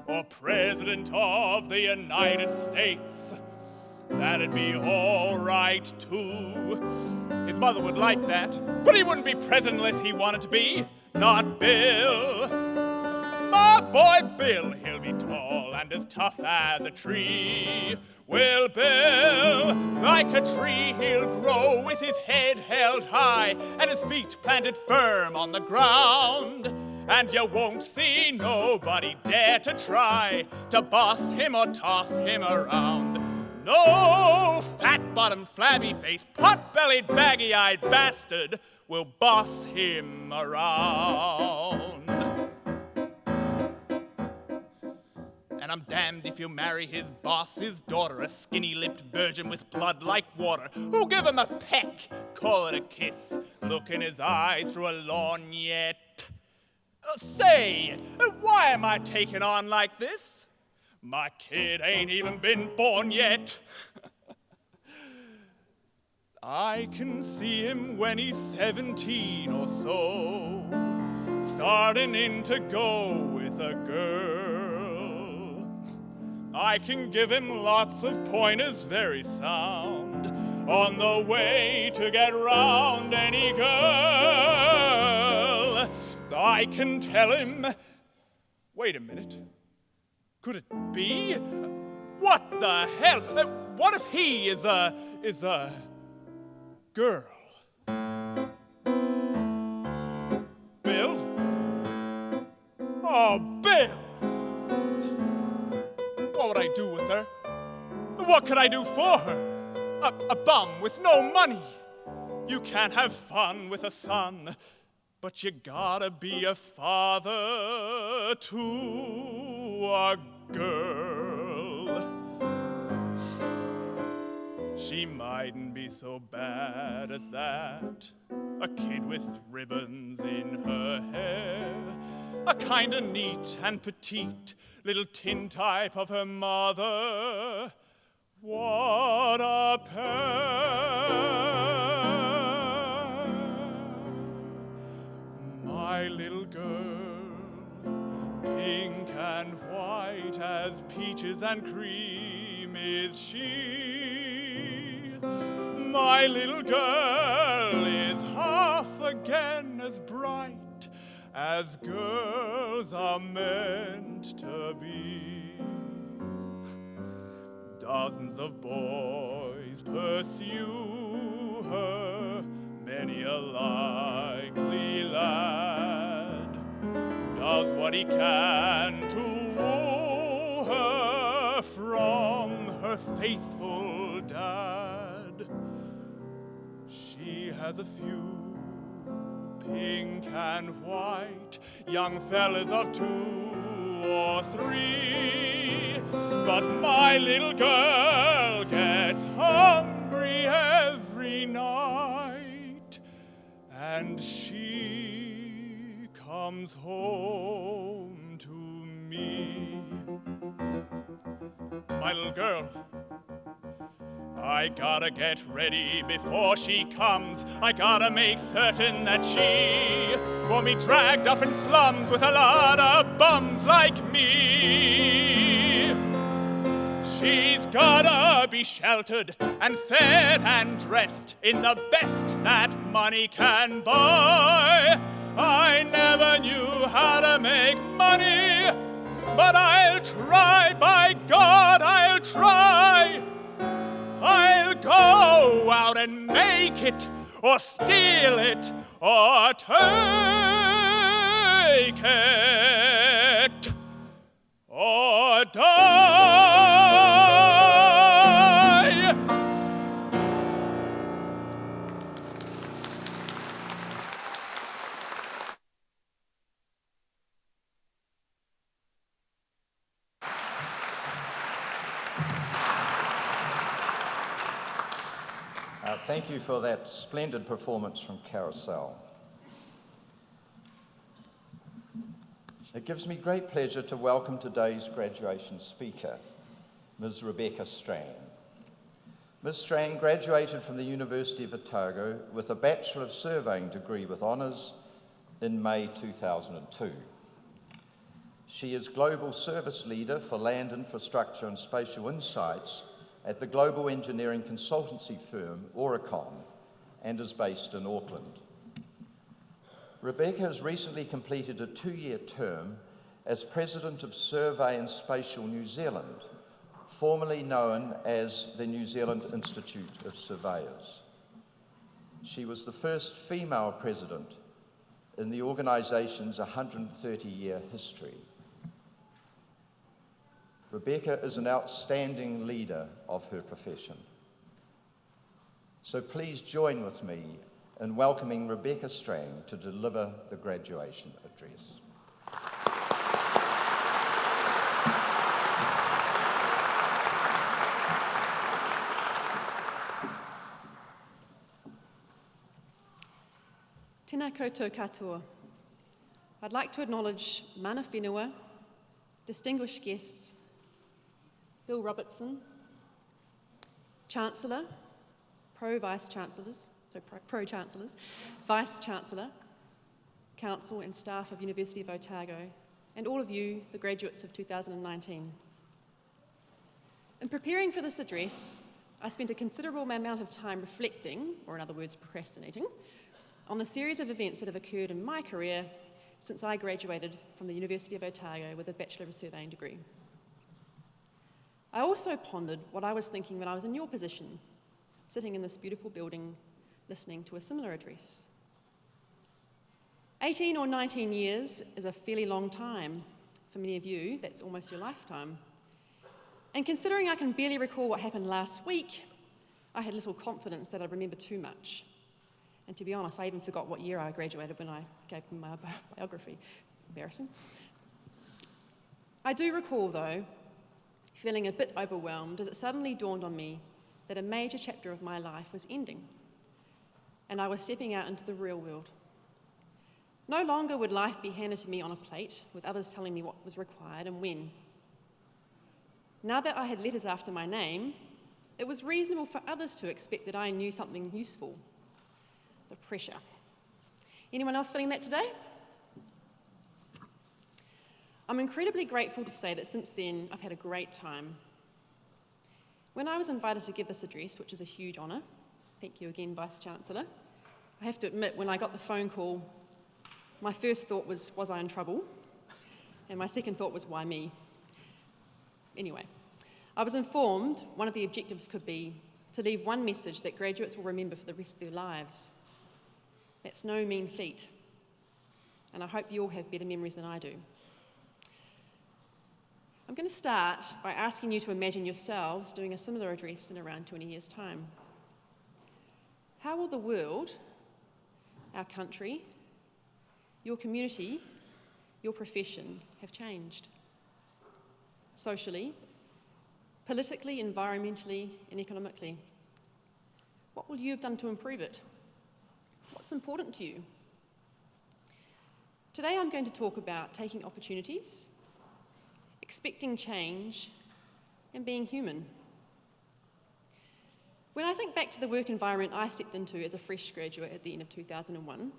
or president of the United States. that'd be all right too. His mother would like that, but he wouldn't be president unless he wanted to be. Not Bill. My boy Bill, he'll be tall and as tough as a tree. Will Bill, like a tree he'll grow with his head held high and his feet planted firm on the ground. And you won't see nobody dare to try to boss him or toss him around. No fat-bottomed, flabby-faced, pot-bellied, baggy-eyed bastard will boss him around. And I'm damned if you marry his boss's daughter, a skinny-lipped virgin with blood like water, who'll give him a peck, call it a kiss, look in his eyes through a lorgnette. Say, why am I taking on like this? My kid ain't even been born yet. I can see him when he's 17 or so, starting in to go with a girl. I can give him lots of pointers, very sound, on the way to get round any girl. I can tell him, wait a minute, could it be? What the hell? What if he is a girl? Bill? Oh, Bill! What would I do with her? What could I do for her? A bum with no money. You can't have fun with a son, but you gotta be a father to a girl. She mightn't be so bad at that. A kid with ribbons in her hair, a kinda neat and petite little tintype of her mother. What a pair! My little girl, pink and white as peaches and cream is she. My little girl is half again as bright as girls are meant to be. Dozens of boys pursue her, many a likely lad does what he can to woo her from her faithful dad. She has a few pink and white young fellas of 2 or 3, but my little girl gets hungry every night, and she comes home to me. My little girl, I gotta get ready before she comes. I gotta make certain that she won't be dragged up in slums with a lot of bums like me. She's gotta be sheltered and fed and dressed in the best that money can buy. I never knew how to make money, but I'll try, by God, I'll try. I'll go out and make it, or steal it, or take it, or die. Thank you for that splendid performance from Carousel. It gives me great pleasure to welcome today's graduation speaker, Ms. Rebecca Strang. Ms. Strang graduated from the University of Otago with a Bachelor of Surveying degree with honours in May 2002. She is Global Service Leader for Land Infrastructure and Spatial Insights at the global engineering consultancy firm Oricon and is based in Auckland. Rebecca has recently completed a 2-year term as President of Survey and Spatial New Zealand, formerly known as the New Zealand Institute of Surveyors. She was the first female president in the organisation's 130-year history. Rebecca is an outstanding leader of her profession. So please join with me in welcoming Rebecca Strang to deliver the graduation address. Tēnā koutou katoa. I'd like to acknowledge mana whenua, distinguished guests, Bill Robertson, Chancellor, Pro-Chancellors, Vice-Chancellor, Council and staff of University of Otago, and all of you, the graduates of 2019. In preparing for this address, I spent a considerable amount of time reflecting, or in other words, procrastinating, on the series of events that have occurred in my career since I graduated from the University of Otago with a Bachelor of Surveying degree. I also pondered what I was thinking when I was in your position, sitting in this beautiful building, listening to a similar address. 18 or 19 years is a fairly long time. For many of you, that's almost your lifetime. And considering I can barely recall what happened last week, I had little confidence that I'd remember too much. And to be honest, I even forgot what year I graduated when I gave them my biography. Embarrassing. I do recall, though, feeling a bit overwhelmed as it suddenly dawned on me that a major chapter of my life was ending, and I was stepping out into the real world. No longer would life be handed to me on a plate, with others telling me what was required and when. Now that I had letters after my name, it was reasonable for others to expect that I knew something useful. The pressure. Anyone else feeling that today? I'm incredibly grateful to say that since then, I've had a great time. When I was invited to give this address, which is a huge honour, thank you again, Vice-Chancellor, I have to admit, when I got the phone call, my first thought was I in trouble? And my second thought was, why me? Anyway, I was informed one of the objectives could be to leave one message that graduates will remember for the rest of their lives. That's no mean feat, and I hope you all have better memories than I do. I'm going to start by asking you to imagine yourselves doing a similar address in around 20 years' time. How will the world, our country, your community, your profession have changed? Socially, politically, environmentally, and economically. What will you have done to improve it? What's important to you? Today I'm going to talk about taking opportunities, expecting change, and being human. When I think back to the work environment I stepped into as a fresh graduate at the end of 2001,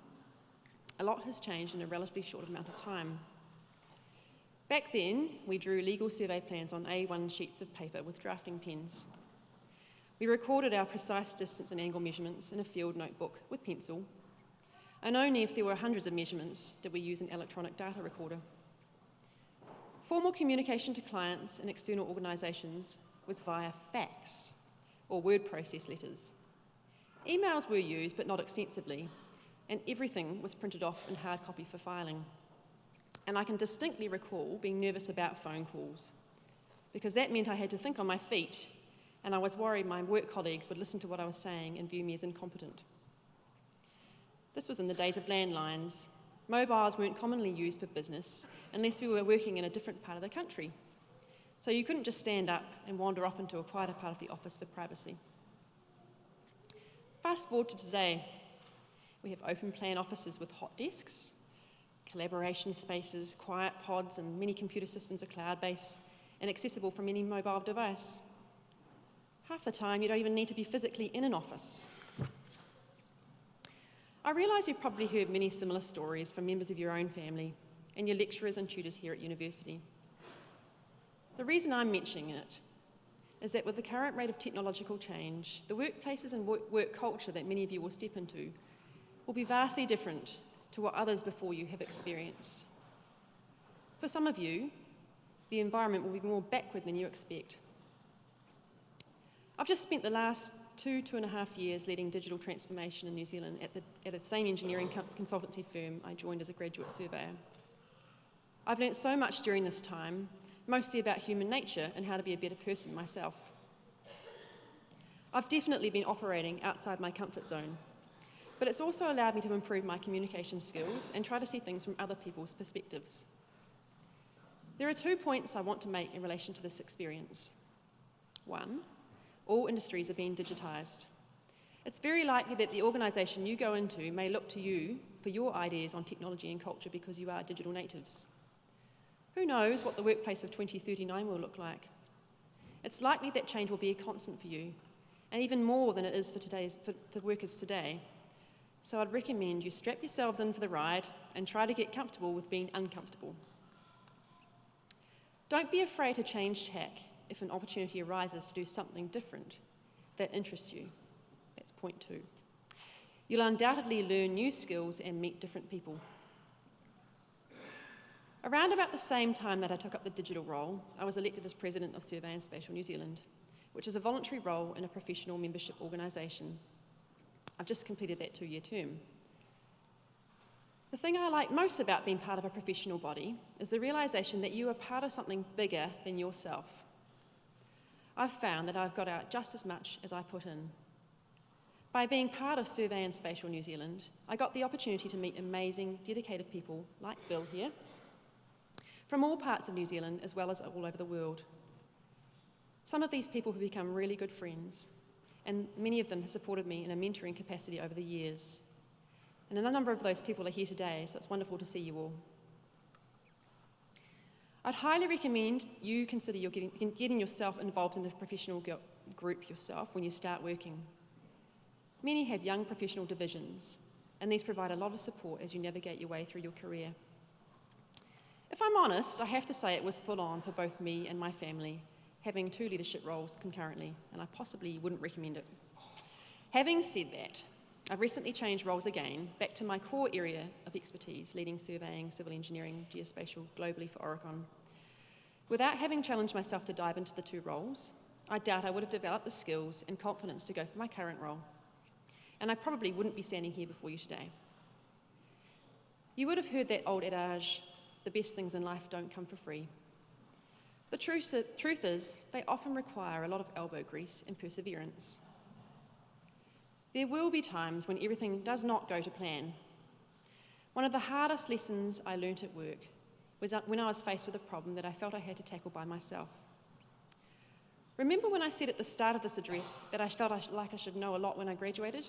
a lot has changed in a relatively short amount of time. Back then, we drew legal survey plans on A1 sheets of paper with drafting pens. We recorded our precise distance and angle measurements in a field notebook with pencil, and only if there were hundreds of measurements did we use an electronic data recorder. Formal communication to clients and external organisations was via fax or word process letters. Emails were used, but not extensively, and everything was printed off in hard copy for filing. And I can distinctly recall being nervous about phone calls, because that meant I had to think on my feet, and I was worried my work colleagues would listen to what I was saying and view me as incompetent. This was in the days of landlines. Mobiles weren't commonly used for business unless we were working in a different part of the country. So you couldn't just stand up and wander off into a quieter part of the office for privacy. Fast forward to today. We have open plan offices with hot desks, collaboration spaces, quiet pods, and many computer systems are cloud-based and accessible from any mobile device. Half the time, you don't even need to be physically in an office. I realise you've probably heard many similar stories from members of your own family and your lecturers and tutors here at university. The reason I'm mentioning it is that with the current rate of technological change, the workplaces and work culture that many of you will step into will be vastly different to what others before you have experienced. For some of you, the environment will be more backward than you expect. I've just spent the last 2.5 years leading digital transformation in New Zealand at the same engineering consultancy firm I joined as a graduate surveyor. I've learnt so much during this time, mostly about human nature and how to be a better person myself. I've definitely been operating outside my comfort zone, but it's also allowed me to improve my communication skills and try to see things from other people's perspectives. There are 2 points I want to make in relation to this experience. One, all industries are being digitised. It's very likely that the organisation you go into may look to you for your ideas on technology and culture because you are digital natives. Who knows what the workplace of 2039 will look like? It's likely that change will be a constant for you, and even more than it is for workers today. So I'd recommend you strap yourselves in for the ride and try to get comfortable with being uncomfortable. Don't be afraid to change tack if an opportunity arises to do something different that interests you. That's point 2. You'll undoubtedly learn new skills and meet different people. Around about the same time that I took up the digital role, I was elected as President of Survey and Spatial New Zealand, which is a voluntary role in a professional membership organisation. I've just completed that 2-year term. The thing I like most about being part of a professional body is the realisation that you are part of something bigger than yourself. I've found that I've got out just as much as I put in. By being part of Survey and Spatial New Zealand, I got the opportunity to meet amazing, dedicated people like Bill here, from all parts of New Zealand as well as all over the world. Some of these people have become really good friends, and many of them have supported me in a mentoring capacity over the years. And a number of those people are here today, so it's wonderful to see you all. I'd highly recommend you consider getting yourself involved in a professional group yourself when you start working. Many have young professional divisions, and these provide a lot of support as you navigate your way through your career. If I'm honest, I have to say it was full on for both me and my family, having 2 leadership roles concurrently, and I possibly wouldn't recommend it. Having said that, I've recently changed roles again, back to my core area of expertise, leading surveying, civil engineering, geospatial globally for Oricon. Without having challenged myself to dive into the 2 roles, I doubt I would have developed the skills and confidence to go for my current role, and I probably wouldn't be standing here before you today. You would have heard that old adage, the best things in life don't come for free. The truth is, they often require a lot of elbow grease and perseverance. There will be times when everything does not go to plan. One of the hardest lessons I learnt at work was when I was faced with a problem that I felt I had to tackle by myself. Remember when I said at the start of this address that I felt like I should know a lot when I graduated?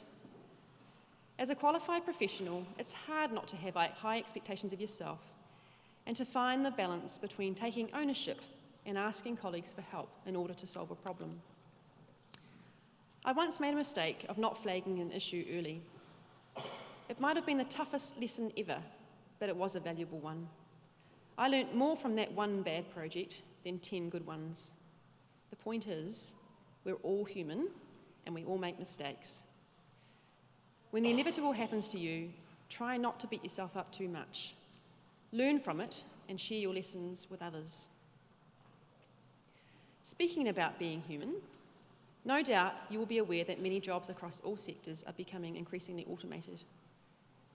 As a qualified professional, it's hard not to have high expectations of yourself and to find the balance between taking ownership and asking colleagues for help in order to solve a problem. I once made a mistake of not flagging an issue early. It might have been the toughest lesson ever, but it was a valuable one. I learnt more from that one bad project than 10 good ones. The point is, we're all human and we all make mistakes. When the inevitable happens to you, try not to beat yourself up too much. Learn from it and share your lessons with others. Speaking about being human, no doubt you will be aware that many jobs across all sectors are becoming increasingly automated.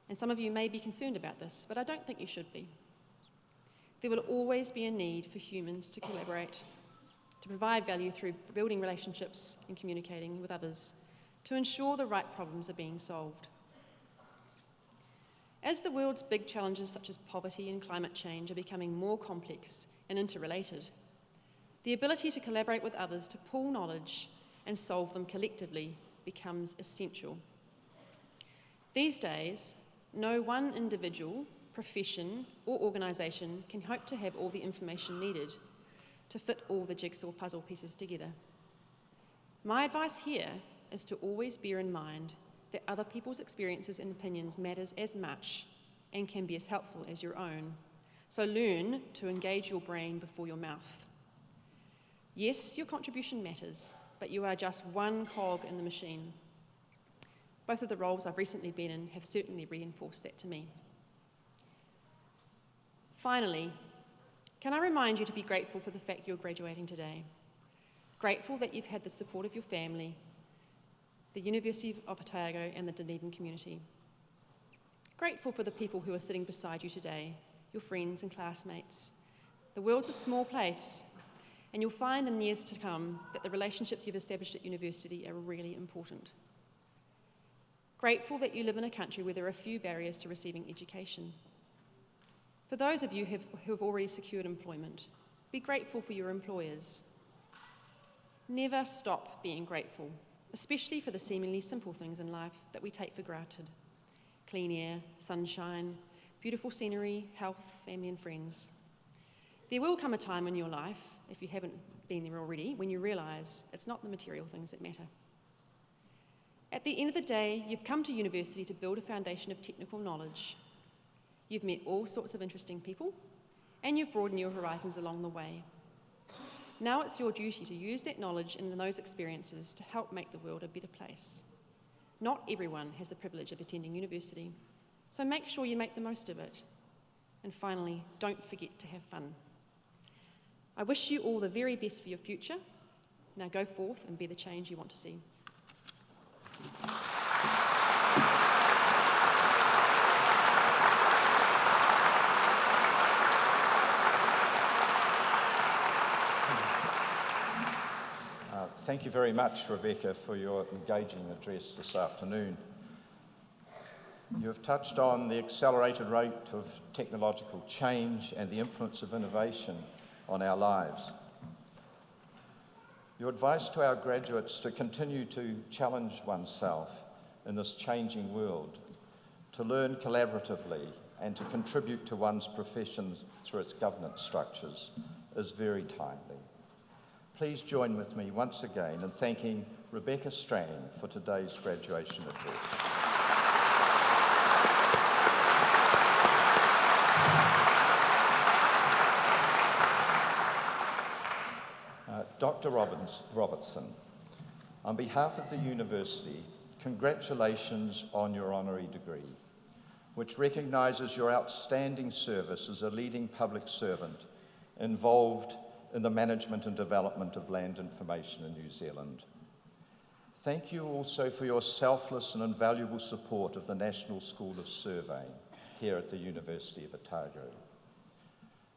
And some of you may be concerned about this, but I don't think you should be. There will always be a need for humans to collaborate, to provide value through building relationships and communicating with others, to ensure the right problems are being solved. As the world's big challenges such as poverty and climate change are becoming more complex and interrelated, the ability to collaborate with others to pool knowledge and solve them collectively becomes essential. These days, no one individual, profession, or organisation can hope to have all the information needed to fit all the jigsaw puzzle pieces together. My advice here is to always bear in mind that other people's experiences and opinions matters as much and can be as helpful as your own. So learn to engage your brain before your mouth. Yes, your contribution matters, but you are just one cog in the machine. Both of the roles I've recently been in have certainly reinforced that to me. Finally, can I remind you to be grateful for the fact you're graduating today? Grateful that you've had the support of your family, the University of Otago and the Dunedin community. Grateful for the people who are sitting beside you today, your friends and classmates. The world's a small place, and you'll find in years to come that the relationships you've established at university are really important. Grateful that you live in a country where there are few barriers to receiving education. For those of you who have already secured employment, be grateful for your employers. Never stop being grateful, especially for the seemingly simple things in life that we take for granted. Clean air, sunshine, beautiful scenery, health, family and friends. There will come a time in your life, if you haven't been there already, when you realise it's not the material things that matter. At the end of the day, you've come to university to build a foundation of technical knowledge. You've met all sorts of interesting people, and you've broadened your horizons along the way. Now it's your duty to use that knowledge and those experiences to help make the world a better place. Not everyone has the privilege of attending university, so make sure you make the most of it. And finally, don't forget to have fun. I wish you all the very best for your future. Now go forth and be the change you want to see. Thank you very much, Rebecca, for your engaging address this afternoon. You have touched on the accelerated rate of technological change and the influence of innovation on our lives. Your advice to our graduates to continue to challenge oneself in this changing world, to learn collaboratively and to contribute to one's profession through its governance structures is very timely. Please join with me once again in thanking Rebecca Strang for today's graduation address. Dr. Robertson, on behalf of the university, congratulations on your honorary degree, which recognises your outstanding service as a leading public servant involved in the management and development of land information in New Zealand. Thank you also for your selfless and invaluable support of the National School of Surveying here at the University of Otago.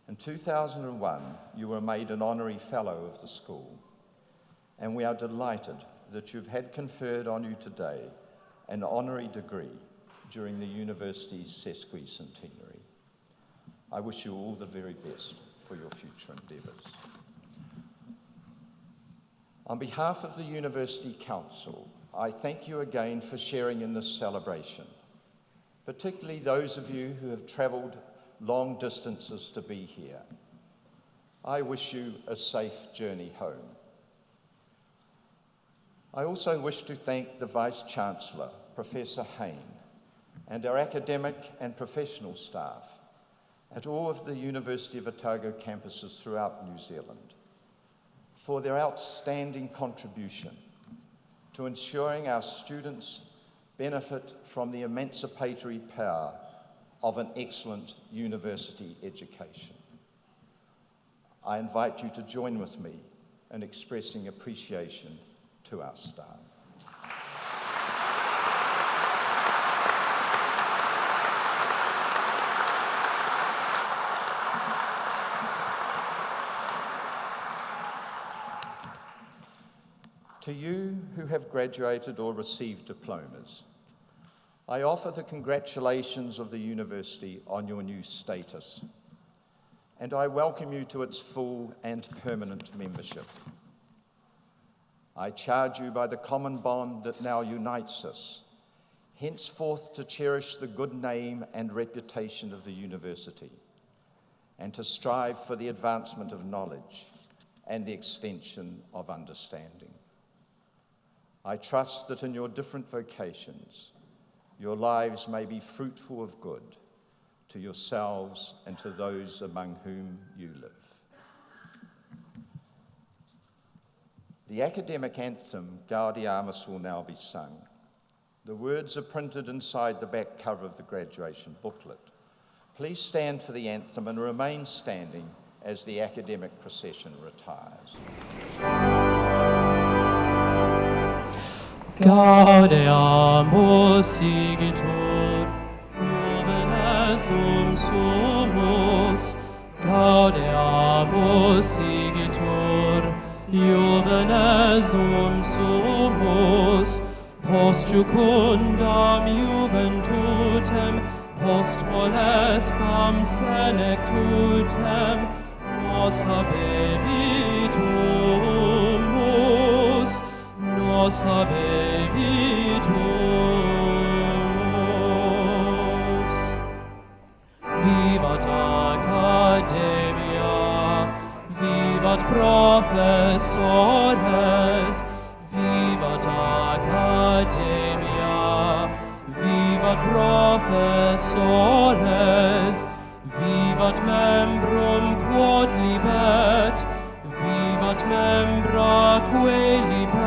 In 2001, you were made an honorary fellow of the school, and we are delighted that you've had conferred on you today an honorary degree during the university's sesquicentenary. I wish you all the very best for your future endeavours. On behalf of the University Council, I thank you again for sharing in this celebration, particularly those of you who have travelled long distances to be here. I wish you a safe journey home. I also wish to thank the Vice-Chancellor, Professor Hain, and our academic and professional staff at all of the University of Otago campuses throughout New Zealand for their outstanding contribution to ensuring our students benefit from the emancipatory power of an excellent university education. I invite you to join with me in expressing appreciation to our staff. To you who have graduated or received diplomas, I offer the congratulations of the university on your new status, and I welcome you to its full and permanent membership. I charge you by the common bond that now unites us, henceforth to cherish the good name and reputation of the university, and to strive for the advancement of knowledge and the extension of understanding. I trust that in your different vocations, your lives may be fruitful of good to yourselves and to those among whom you live. The academic anthem, Gaudiamus, will now be sung. The words are printed inside the back cover of the graduation booklet. Please stand for the anthem and remain standing as the academic procession retires. Gaudeamus igitur, jovenes dum sumus. Gaudeamus igitur, jovenes dum sumus. Post jucundam juventutem, post molestam senectutem, nos habebitumus, nos habebitumus. Vivat academia, vivat professores, vivat academia, vivat professores, vivat membrum quod libet, vivat membra que libet.